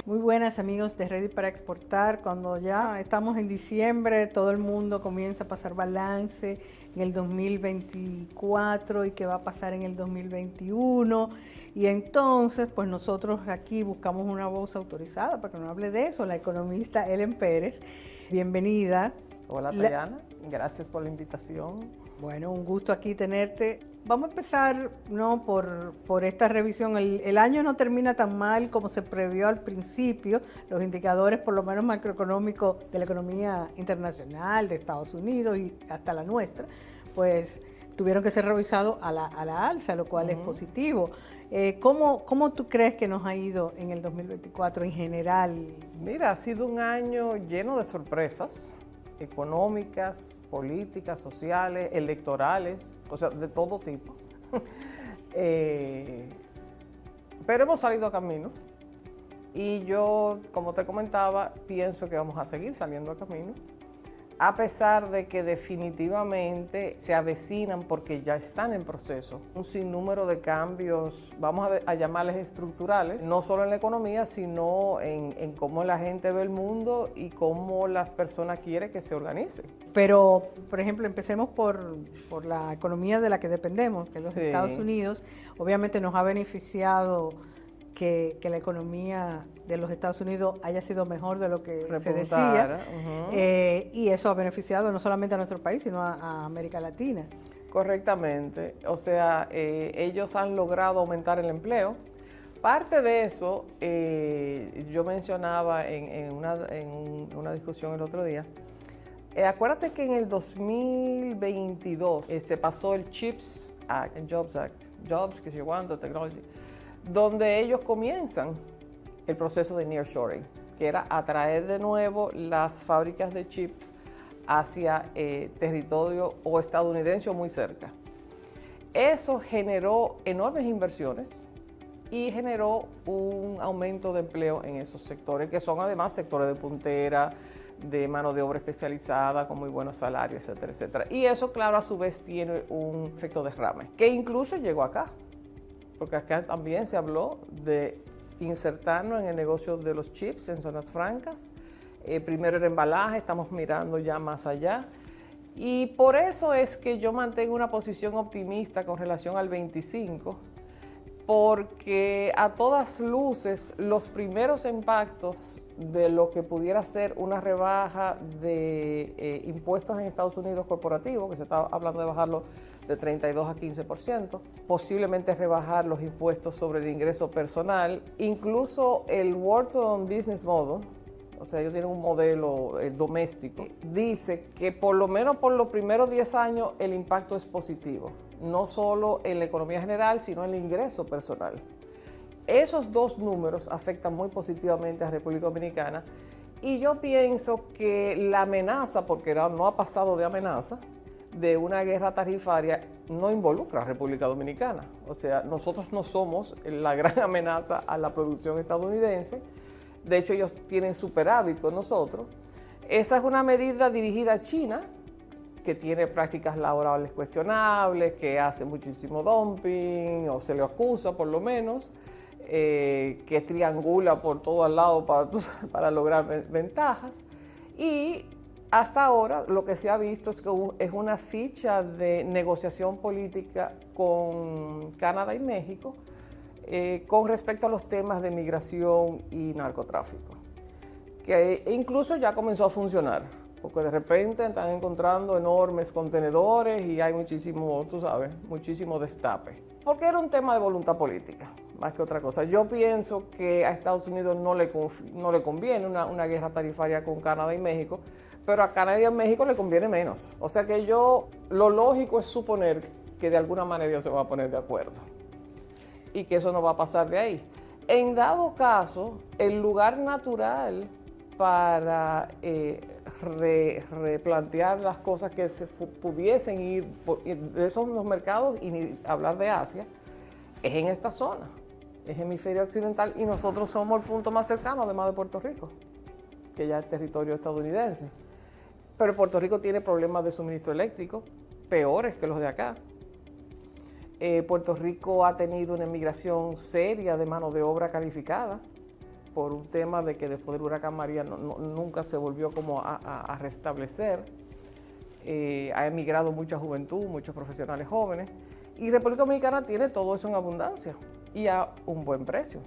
Muy buenas amigos de Ready para Exportar. Cuando ya estamos en diciembre, todo el mundo comienza a pasar balance en el 2024 y qué va a pasar en el 2021. Y entonces, pues nosotros aquí buscamos una voz autorizada para que nos hable de eso, la economista Ellen Pérez. Bienvenida. Hola Tayana, gracias por la invitación. Bueno, un gusto aquí tenerte. Vamos a empezar por esta revisión. El año no termina tan mal como se previó al principio. Los indicadores, por lo menos macroeconómicos, de la economía internacional, de Estados Unidos y hasta la nuestra, pues tuvieron que ser revisados a la alza, lo cual es positivo. ¿Cómo tú crees que nos ha ido en el 2024 en general? Mira, ha sido un año lleno de sorpresas económicas, políticas, sociales, electorales, o sea, de todo tipo. Pero hemos salido a camino y yo, como te comentaba, pienso que vamos a seguir saliendo a camino, a pesar de que definitivamente se avecinan, porque ya están en proceso, un sinnúmero de cambios, vamos a llamarles estructurales, no solo en la economía, sino en cómo la gente ve el mundo y cómo las personas quieren que se organice. Pero, por ejemplo, empecemos por la economía de la que dependemos, que es los Estados Unidos. Obviamente nos ha beneficiado que la economía de los Estados Unidos haya sido mejor de lo que se decía, y eso ha beneficiado no solamente a nuestro país, sino a América Latina. Correctamente, o sea, ellos han logrado aumentar el empleo. Parte de eso, yo mencionaba en una discusión el otro día, acuérdate que en el 2022 se pasó el CHIPS Act, el Jobs Act, Jobs, que se llama Technology, donde ellos comienzan el proceso de nearshoring, que era atraer de nuevo las fábricas de chips hacia territorio o estadounidense o muy cerca. Eso generó enormes inversiones y generó un aumento de empleo en esos sectores, que son además sectores de puntera, de mano de obra especializada, con muy buenos salarios, etcétera, etcétera. Y eso, claro, a su vez tiene un efecto derrame, que incluso llegó acá, porque acá también se habló de insertarnos en el negocio de los chips en zonas francas. Primero el embalaje, estamos mirando ya más allá. Y por eso es que yo mantengo una posición optimista con relación al 25, porque a todas luces los primeros impactos de lo que pudiera ser una rebaja de impuestos en Estados Unidos corporativos, que se está hablando de bajarlo de 32 a 15%, posiblemente rebajar los impuestos sobre el ingreso personal, incluso el Wharton Business Model, o sea, ellos tienen un modelo doméstico, dice que por lo menos por los primeros 10 años el impacto es positivo, no solo en la economía general, sino en el ingreso personal. Esos dos números afectan muy positivamente a República Dominicana y yo pienso que la amenaza, porque no ha pasado de amenaza, de una guerra tarifaria no involucra a República Dominicana. O sea, nosotros no somos la gran amenaza a la producción estadounidense. De hecho, ellos tienen superávit con nosotros. Esa es una medida dirigida a China, que tiene prácticas laborales cuestionables, que hace muchísimo dumping, o se le acusa por lo menos, que triangula por todos lados para lograr ventajas. Y hasta ahora lo que se ha visto es que es una ficha de negociación política con Canadá y México con respecto a los temas de migración y narcotráfico, que incluso ya comenzó a funcionar, porque de repente están encontrando enormes contenedores y hay muchísimo, tú sabes, muchísimo destape. porque era un tema de voluntad política, más que otra cosa. Yo pienso que a Estados Unidos no le conviene una guerra tarifaria con Canadá y México, pero a Canadá y a México le conviene menos. O sea que lo lógico es suponer que de alguna manera ellos se van a poner de acuerdo y que eso no va a pasar de ahí. En dado caso, el lugar natural para replantear las cosas que se pudiesen ir de esos los mercados y ni hablar de Asia, es en esta zona, es hemisferio occidental, y nosotros somos el punto más cercano, además de Puerto Rico, que ya es territorio estadounidense. Pero Puerto Rico tiene problemas de suministro eléctrico peores que los de acá. Puerto Rico ha tenido una emigración seria de mano de obra calificada por un tema de que después del huracán María nunca se volvió como a restablecer. Ha emigrado mucha juventud, muchos profesionales jóvenes, y República Dominicana tiene todo eso en abundancia y a un buen precio.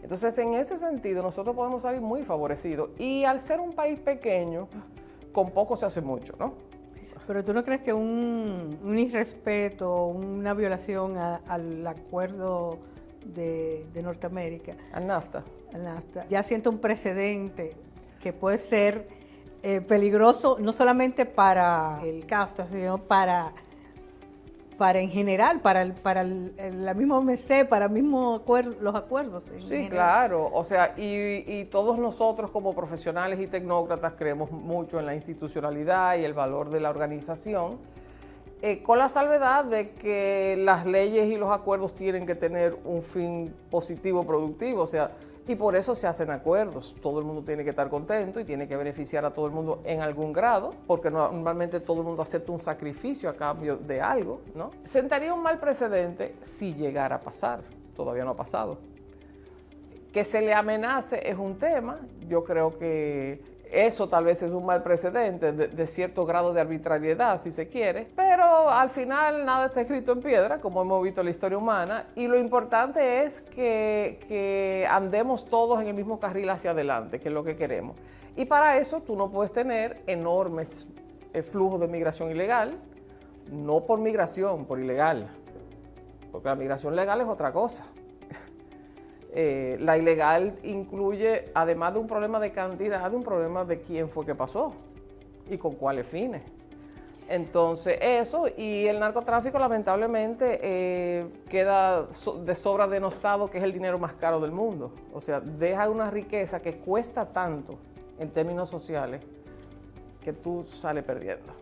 Entonces, en ese sentido, nosotros podemos salir muy favorecidos, y al ser un país pequeño, con poco se hace mucho, ¿no? Pero ¿tú no crees que un irrespeto, una violación al acuerdo de Norteamérica, al NAFTA, ya siente un precedente que puede ser peligroso no solamente para el CAFTA, sino para en general, para la misma OMC, para los acuerdos? Sí, claro. O sea, y todos nosotros como profesionales y tecnócratas creemos mucho en la institucionalidad y el valor de la organización, con la salvedad de que las leyes y los acuerdos tienen que tener un fin positivo, productivo, o sea, y por eso se hacen acuerdos. Todo el mundo tiene que estar contento y tiene que beneficiar a todo el mundo en algún grado, porque normalmente todo el mundo acepta un sacrificio a cambio de algo, ¿no? Sentaría un mal precedente si llegara a pasar. Todavía no ha pasado. Que se le amenace es un tema. Yo creo que eso tal vez es un mal precedente de cierto grado de arbitrariedad, si se quiere, pero al final nada está escrito en piedra, como hemos visto en la historia humana, y lo importante es que andemos todos en el mismo carril hacia adelante, que es lo que queremos. Y para eso tú no puedes tener enormes flujos de migración ilegal, no por migración, por ilegal, porque la migración legal es otra cosa. La ilegal incluye, además de un problema de cantidad, un problema de quién fue que pasó y con cuáles fines. Entonces eso, y el narcotráfico lamentablemente queda de sobra denostado, que es el dinero más caro del mundo. O sea, deja una riqueza que cuesta tanto en términos sociales que tú sales perdiendo.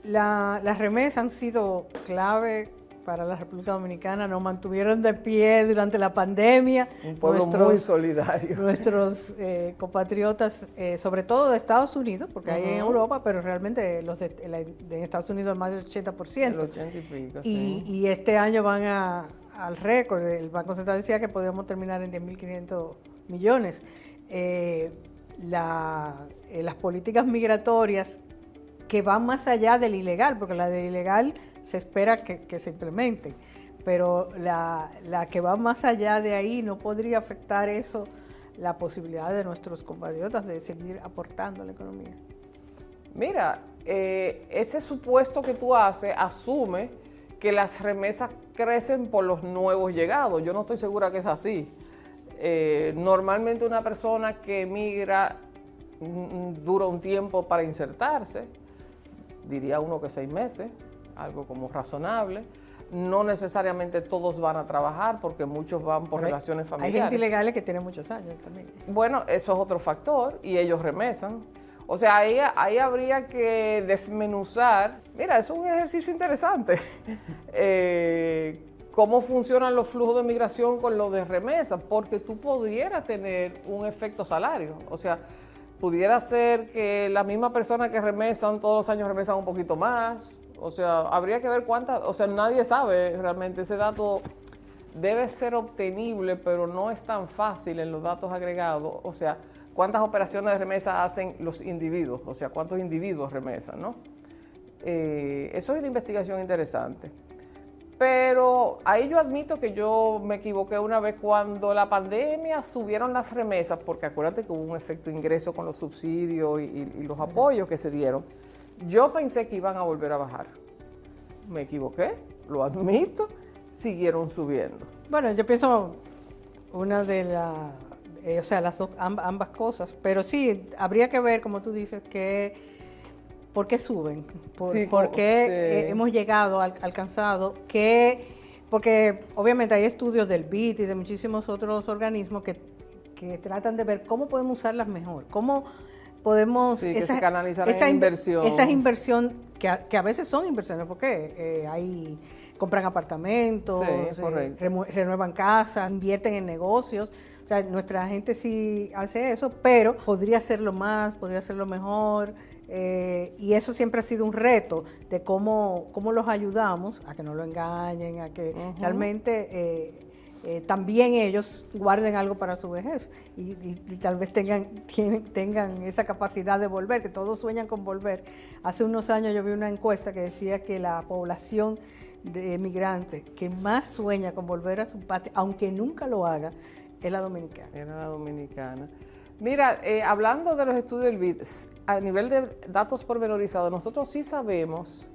Las remesas han sido clave para la República Dominicana, nos mantuvieron de pie durante la pandemia. Un pueblo muy solidario. Nuestros compatriotas, sobre todo de Estados Unidos, porque hay en Europa, pero realmente los de Estados Unidos más del 80%. El 80 y pico, sí. Y este año van al récord. El Banco Central decía que podíamos terminar en 10.500 millones. Las políticas migratorias que van más allá del ilegal, porque la del ilegal se espera que se implemente, pero la que va más allá de ahí, ¿no podría afectar eso la posibilidad de nuestros compatriotas de seguir aportando a la economía? Mira, ese supuesto que tú haces asume que las remesas crecen por los nuevos llegados. Yo no estoy segura que es así. Normalmente una persona que emigra dura un tiempo para insertarse, diría uno que 6 meses, algo como razonable. No necesariamente todos van a trabajar, porque muchos van por relaciones familiares. Hay gente ilegal que tiene muchos años también. Bueno, eso es otro factor, y ellos remesan. O sea, ahí habría que desmenuzar. Mira, es un ejercicio interesante. Cómo funcionan los flujos de migración con los de remesas, porque tú pudieras tener un efecto salario. O sea, pudiera ser que la misma persona que remesan todos los años remesan un poquito más. O sea, habría que ver cuántas, o sea, nadie sabe realmente. Ese dato debe ser obtenible, pero no es tan fácil en los datos agregados. O sea, cuántas operaciones de remesa hacen los individuos, o sea, cuántos individuos remesan, ¿no? Eso es una investigación interesante. Pero ahí yo admito que yo me equivoqué una vez. Cuando la pandemia subieron las remesas, porque acuérdate que hubo un efecto ingreso con los subsidios y los apoyos que se dieron. Yo pensé que iban a volver a bajar. Me equivoqué. lo admito, siguieron subiendo. Bueno, yo pienso una de las, o sea, las dos, ambas cosas, pero sí, habría que ver, como tú dices, por qué suben, por qué hemos llegado, alcanzado, porque obviamente hay estudios del BID y de muchísimos otros organismos que tratan de ver cómo podemos usarlas mejor, cómo podemos canalizar esa inversión. Esa inversión que a veces son inversiones, porque compran apartamentos, renuevan casas, invierten en negocios. O sea, nuestra gente sí hace eso, pero podría hacerlo más, podría hacerlo mejor. Y eso siempre ha sido un reto de cómo los ayudamos a que no lo engañen, a que realmente también ellos guarden algo para su vejez y tal vez tengan esa capacidad de volver, que todos sueñan con volver. Hace unos años yo vi una encuesta que decía que la población de migrantes que más sueña con volver a su patria, aunque nunca lo haga, es la dominicana. Era la dominicana. Mira, hablando de los estudios del BID, a nivel de datos pormenorizados, nosotros sí sabemos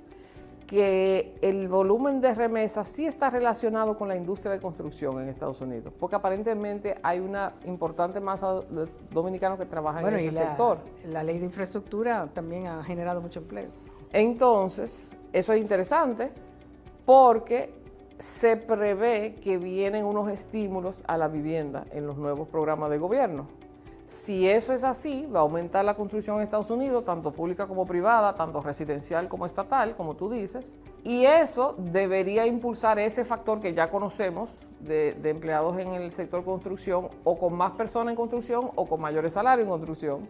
que el volumen de remesas sí está relacionado con la industria de construcción en Estados Unidos, porque aparentemente hay una importante masa de dominicanos que trabajan en ese sector. La ley de infraestructura también ha generado mucho empleo. Entonces, eso es interesante porque se prevé que vienen unos estímulos a la vivienda en los nuevos programas de gobierno. Si eso es así, va a aumentar la construcción en Estados Unidos, tanto pública como privada, tanto residencial como estatal, como tú dices, y eso debería impulsar ese factor que ya conocemos de empleados en el sector construcción, o con más personas en construcción, o con mayores salarios en construcción,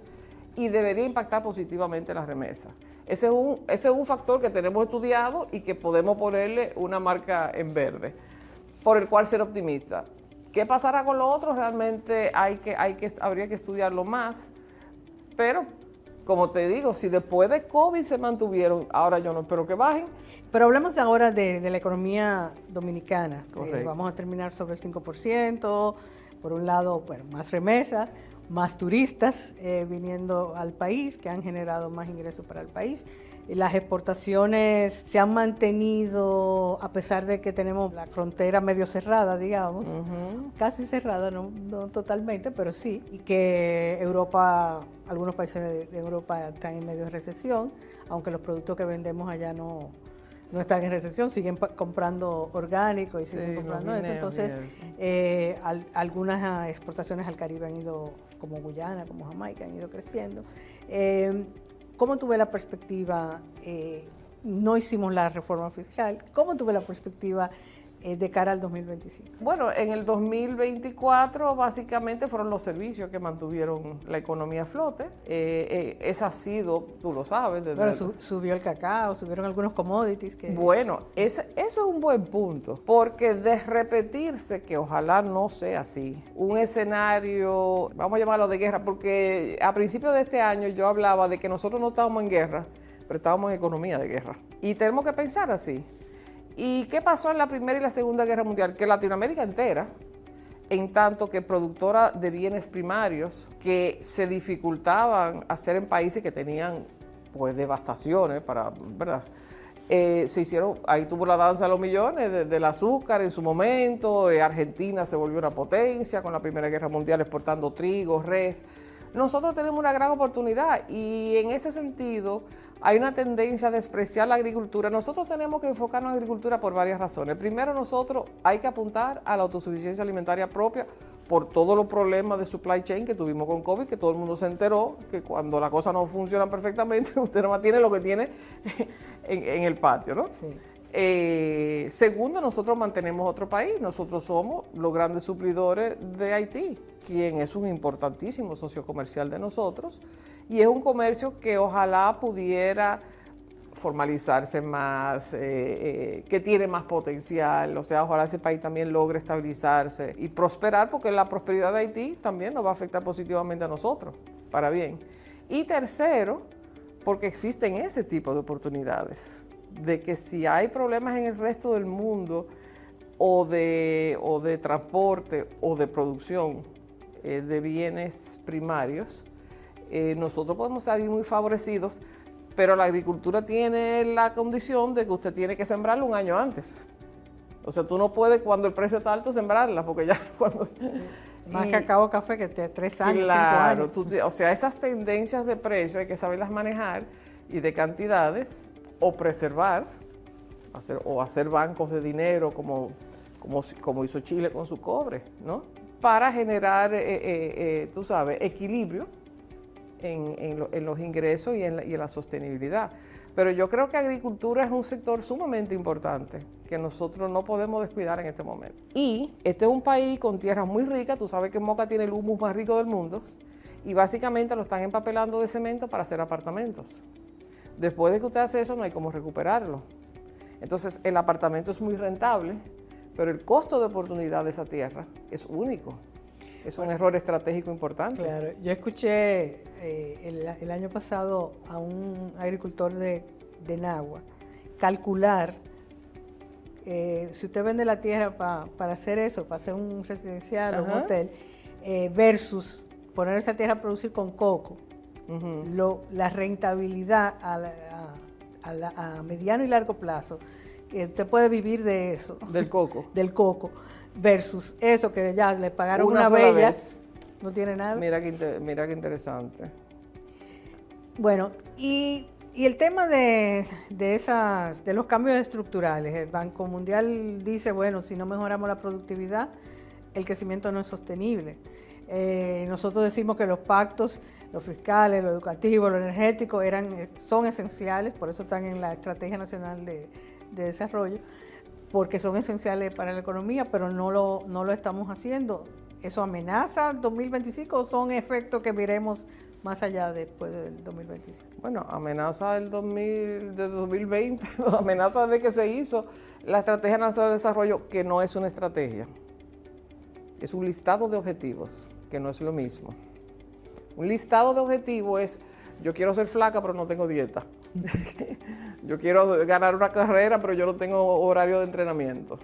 y debería impactar positivamente las remesas. Ese es un factor que tenemos estudiado y que podemos ponerle una marca en verde, por el cual ser optimista. ¿Qué pasará con lo otro? Realmente habría que estudiarlo más, pero como te digo, si después de COVID se mantuvieron, ahora yo no espero que bajen. Pero hablemos ahora de la economía dominicana. Vamos a terminar sobre el 5%, por un lado, bueno, más remesas, más turistas viniendo al país, que han generado más ingresos para el país. Las exportaciones se han mantenido, a pesar de que tenemos la frontera medio cerrada, digamos, casi cerrada, no totalmente, pero sí, y que algunos países de Europa están en medio de recesión, aunque los productos que vendemos allá no están en recesión, siguen comprando orgánico y siguen comprando eso. Entonces, algunas exportaciones al Caribe han ido, como Guyana, como Jamaica, han ido creciendo. ¿Cómo tuve la perspectiva? No hicimos la reforma fiscal. ¿Cómo tuve la perspectiva de cara al 2025? Bueno, en el 2024 básicamente fueron los servicios que mantuvieron la economía a flote. Esa ha sido, tú lo sabes. Pero subió el cacao, subieron algunos commodities. Bueno, eso es un buen punto, porque de repetirse, que ojalá no sea así, un escenario, vamos a llamarlo de guerra, porque a principios de este año yo hablaba de que nosotros no estábamos en guerra, pero estábamos en economía de guerra. Y tenemos que pensar así. ¿Y qué pasó en la Primera y la Segunda Guerra Mundial? Que Latinoamérica entera, en tanto que productora de bienes primarios que se dificultaban hacer en países que tenían pues devastaciones, ¿verdad? Se hicieron, ahí tuvo la danza de los millones del azúcar en su momento. Argentina se volvió una potencia con la Primera Guerra Mundial exportando trigo, res. Nosotros tenemos una gran oportunidad y en ese sentido hay una tendencia a despreciar la agricultura. Nosotros tenemos que enfocarnos en la agricultura por varias razones. Primero, nosotros hay que apuntar a la autosuficiencia alimentaria propia por todos los problemas de supply chain que tuvimos con COVID, que todo el mundo se enteró que cuando las cosas no funcionan perfectamente, usted nada más tiene lo que tiene en el patio, ¿no? Sí. Segundo, nosotros mantenemos otro país. Nosotros somos los grandes suplidores de Haití, quien es un importantísimo socio comercial de nosotros, y es un comercio que ojalá pudiera formalizarse más, que tiene más potencial. O sea, ojalá ese país también logre estabilizarse y prosperar, porque la prosperidad de Haití también nos va a afectar positivamente a nosotros, para bien. Y tercero, porque existen ese tipo de oportunidades, de que si hay problemas en el resto del mundo, o de transporte, o de producción de bienes primarios, nosotros podemos salir muy favorecidos, pero la agricultura tiene la condición de que usted tiene que sembrarlo un año antes. O sea, tú no puedes cuando el precio está alto sembrarla, porque ya cuando... Más cacao, café que 3 años, claro, 5 años. o sea, esas tendencias de precio hay que saberlas manejar y de cantidades o preservar, hacer bancos de dinero como hizo Chile con su cobre, ¿no? Para generar, tú sabes, equilibrio en los ingresos y en la sostenibilidad. Pero yo creo que agricultura es un sector sumamente importante que nosotros no podemos descuidar en este momento. Y este es un país con tierras muy ricas, tú sabes que Moca tiene el humus más rico del mundo, y básicamente lo están empapelando de cemento para hacer apartamentos. Después de que usted hace eso, no hay cómo recuperarlo. Entonces, el apartamento es muy rentable, pero el costo de oportunidad de esa tierra es único. Es un error estratégico importante. Claro, yo escuché el año pasado a un agricultor de Nagua calcular, si usted vende la tierra para hacer eso, para hacer un residencial o un hotel, versus poner esa tierra a producir con coco, la rentabilidad a mediano y largo plazo, que usted puede vivir de eso. Del coco. Del coco. Versus eso que ya le pagaron una sola bella, vez. No tiene nada. Mira qué interesante. Bueno, y el tema de los cambios estructurales, el Banco Mundial dice, bueno, si no mejoramos la productividad, el crecimiento no es sostenible. Nosotros decimos que los pactos, los fiscales, lo educativo, lo energético, son esenciales, por eso están en la Estrategia Nacional de Desarrollo, porque son esenciales para la economía, pero no lo estamos haciendo. ¿Eso amenaza el 2025 o son efectos que veremos más allá después del 2025? Bueno, amenaza del 2020, amenaza de que se hizo la Estrategia Nacional de Desarrollo, que no es una estrategia. Es un listado de objetivos, que no es lo mismo. Un listado de objetivos es, yo quiero ser flaca, pero no tengo dieta. Yo quiero ganar una carrera, pero yo no tengo horario de entrenamiento.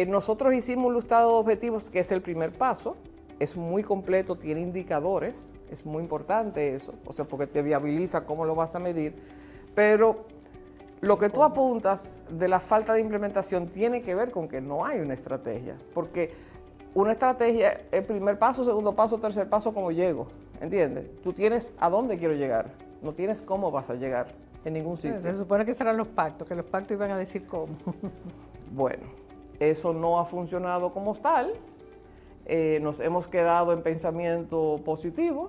Nosotros hicimos un listado de objetivos, que es el primer paso. Es muy completo, tiene indicadores, es muy importante eso, o sea, porque te viabiliza cómo lo vas a medir. Pero lo que tú apuntas de la falta de implementación tiene que ver con que no hay una estrategia, porque una estrategia, el primer paso, segundo paso, tercer paso, ¿cómo llego? ¿Entiendes? Tú tienes a dónde quiero llegar, no tienes cómo vas a llegar en ningún sitio. Se supone que serán los pactos, que los pactos iban a decir cómo. Bueno, eso no ha funcionado como tal. Nos hemos quedado en pensamiento positivo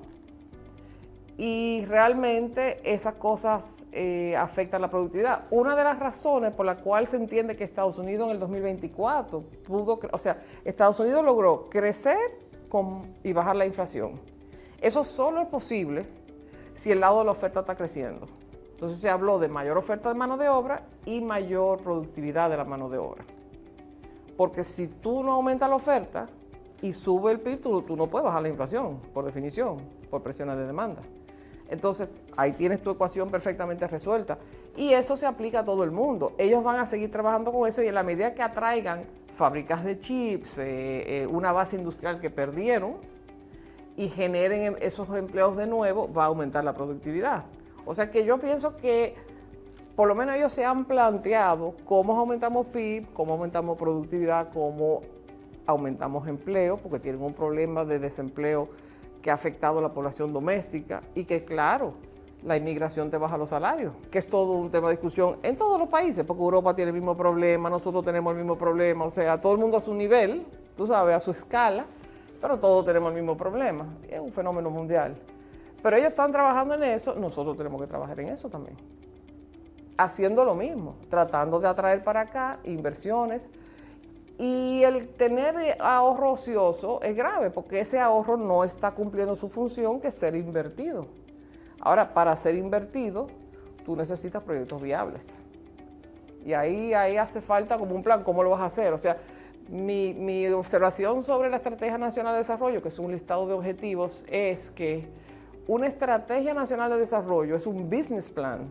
y realmente esas cosas afectan la productividad. Una de las razones por la cual se entiende que Estados Unidos en el 2024 Estados Unidos logró crecer y bajar la inflación. Eso solo es posible si el lado de la oferta está creciendo. Entonces se habló de mayor oferta de mano de obra y mayor productividad de la mano de obra. Porque si tú no aumentas la oferta y sube el PIB, tú no puedes bajar la inflación, por definición, por presiones de demanda. Entonces, ahí tienes tu ecuación perfectamente resuelta. Y eso se aplica a todo el mundo. Ellos van a seguir trabajando con eso y en la medida que atraigan fábricas de chips, una base industrial que perdieron y generen esos empleos de nuevo, va a aumentar la productividad. O sea que yo pienso que por lo menos ellos se han planteado cómo aumentamos PIB, cómo aumentamos productividad, cómo aumentamos empleo, porque tienen un problema de desempleo que ha afectado a la población doméstica y que, claro, la inmigración te baja los salarios, que es todo un tema de discusión en todos los países, porque Europa tiene el mismo problema, nosotros tenemos el mismo problema, o sea, todo el mundo a su nivel, tú sabes, a su escala, pero todos tenemos el mismo problema, es un fenómeno mundial. Pero ellos están trabajando en eso, nosotros tenemos que trabajar en eso también. Haciendo lo mismo, tratando de atraer para acá inversiones. Y el tener ahorro ocioso es grave porque ese ahorro no está cumpliendo su función, que es ser invertido. Ahora, para ser invertido, tú necesitas proyectos viables. Y ahí hace falta como un plan, ¿cómo lo vas a hacer? O sea, mi observación sobre la Estrategia Nacional de Desarrollo, que es un listado de objetivos, es que una Estrategia Nacional de Desarrollo es un business plan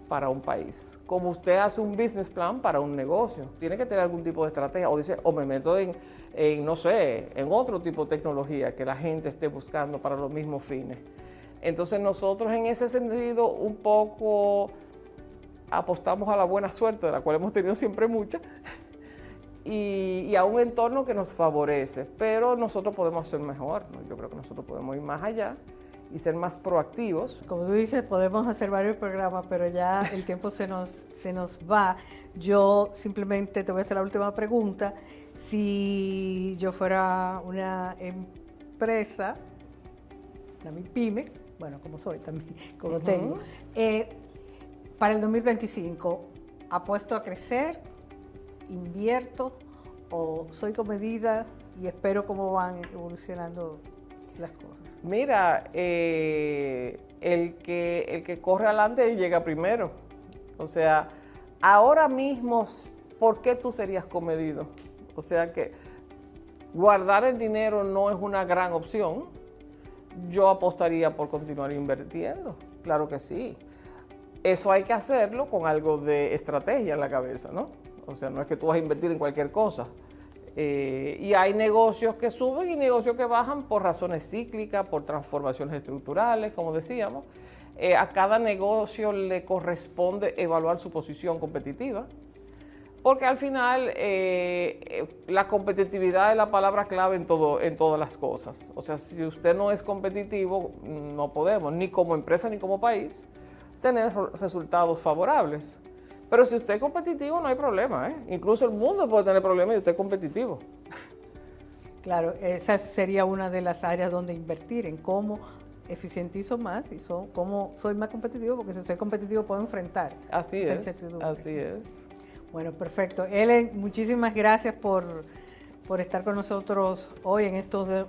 para un país. Como usted hace un business plan para un negocio, tiene que tener algún tipo de estrategia, o me meto no sé, en otro tipo de tecnología que la gente esté buscando para los mismos fines. Entonces nosotros en ese sentido un poco apostamos a la buena suerte, de la cual hemos tenido siempre mucha, y a un entorno que nos favorece, pero nosotros podemos hacer mejor, ¿no? Yo creo que nosotros podemos ir más allá y ser más proactivos. Como tú dices, podemos hacer varios programas, pero ya el tiempo se nos va. Yo simplemente te voy a hacer la última pregunta. Si yo fuera una empresa, una MIPYME, bueno, como soy también, como tengo, para el 2025, ¿apuesto a crecer, invierto o soy comedida y espero cómo van evolucionando las cosas? Mira, el que corre adelante llega primero. O sea, ahora mismo, ¿por qué tú serías comedido? O sea que guardar el dinero no es una gran opción. Yo apostaría por continuar invirtiendo, claro que sí. Eso hay que hacerlo con algo de estrategia en la cabeza, ¿no? O sea, no es que tú vas a invertir en cualquier cosa. Y hay negocios que suben y negocios que bajan por razones cíclicas, por transformaciones estructurales, como decíamos. A cada negocio le corresponde evaluar su posición competitiva, porque al final la competitividad es la palabra clave en todas las cosas. O sea, si usted no es competitivo, no podemos, ni como empresa ni como país, tener resultados favorables. Pero si usted es competitivo, no hay problema, ¿eh? Incluso el mundo puede tener problemas y usted es competitivo. Claro, esa sería una de las áreas donde invertir, en cómo eficientizo más y cómo soy más competitivo, porque si soy competitivo puedo enfrentar esa incertidumbre. Así es. Bueno, perfecto. Ellen, muchísimas gracias por estar con nosotros hoy en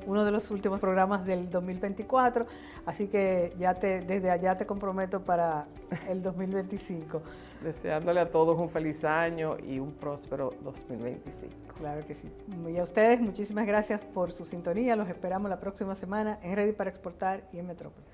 uno de los últimos programas del 2024. Así que desde allá te comprometo para el 2025. Deseándole a todos un feliz año y un próspero 2025. Claro que sí. Y a ustedes, muchísimas gracias por su sintonía. Los esperamos la próxima semana en Ready para Exportar y en Metrópolis.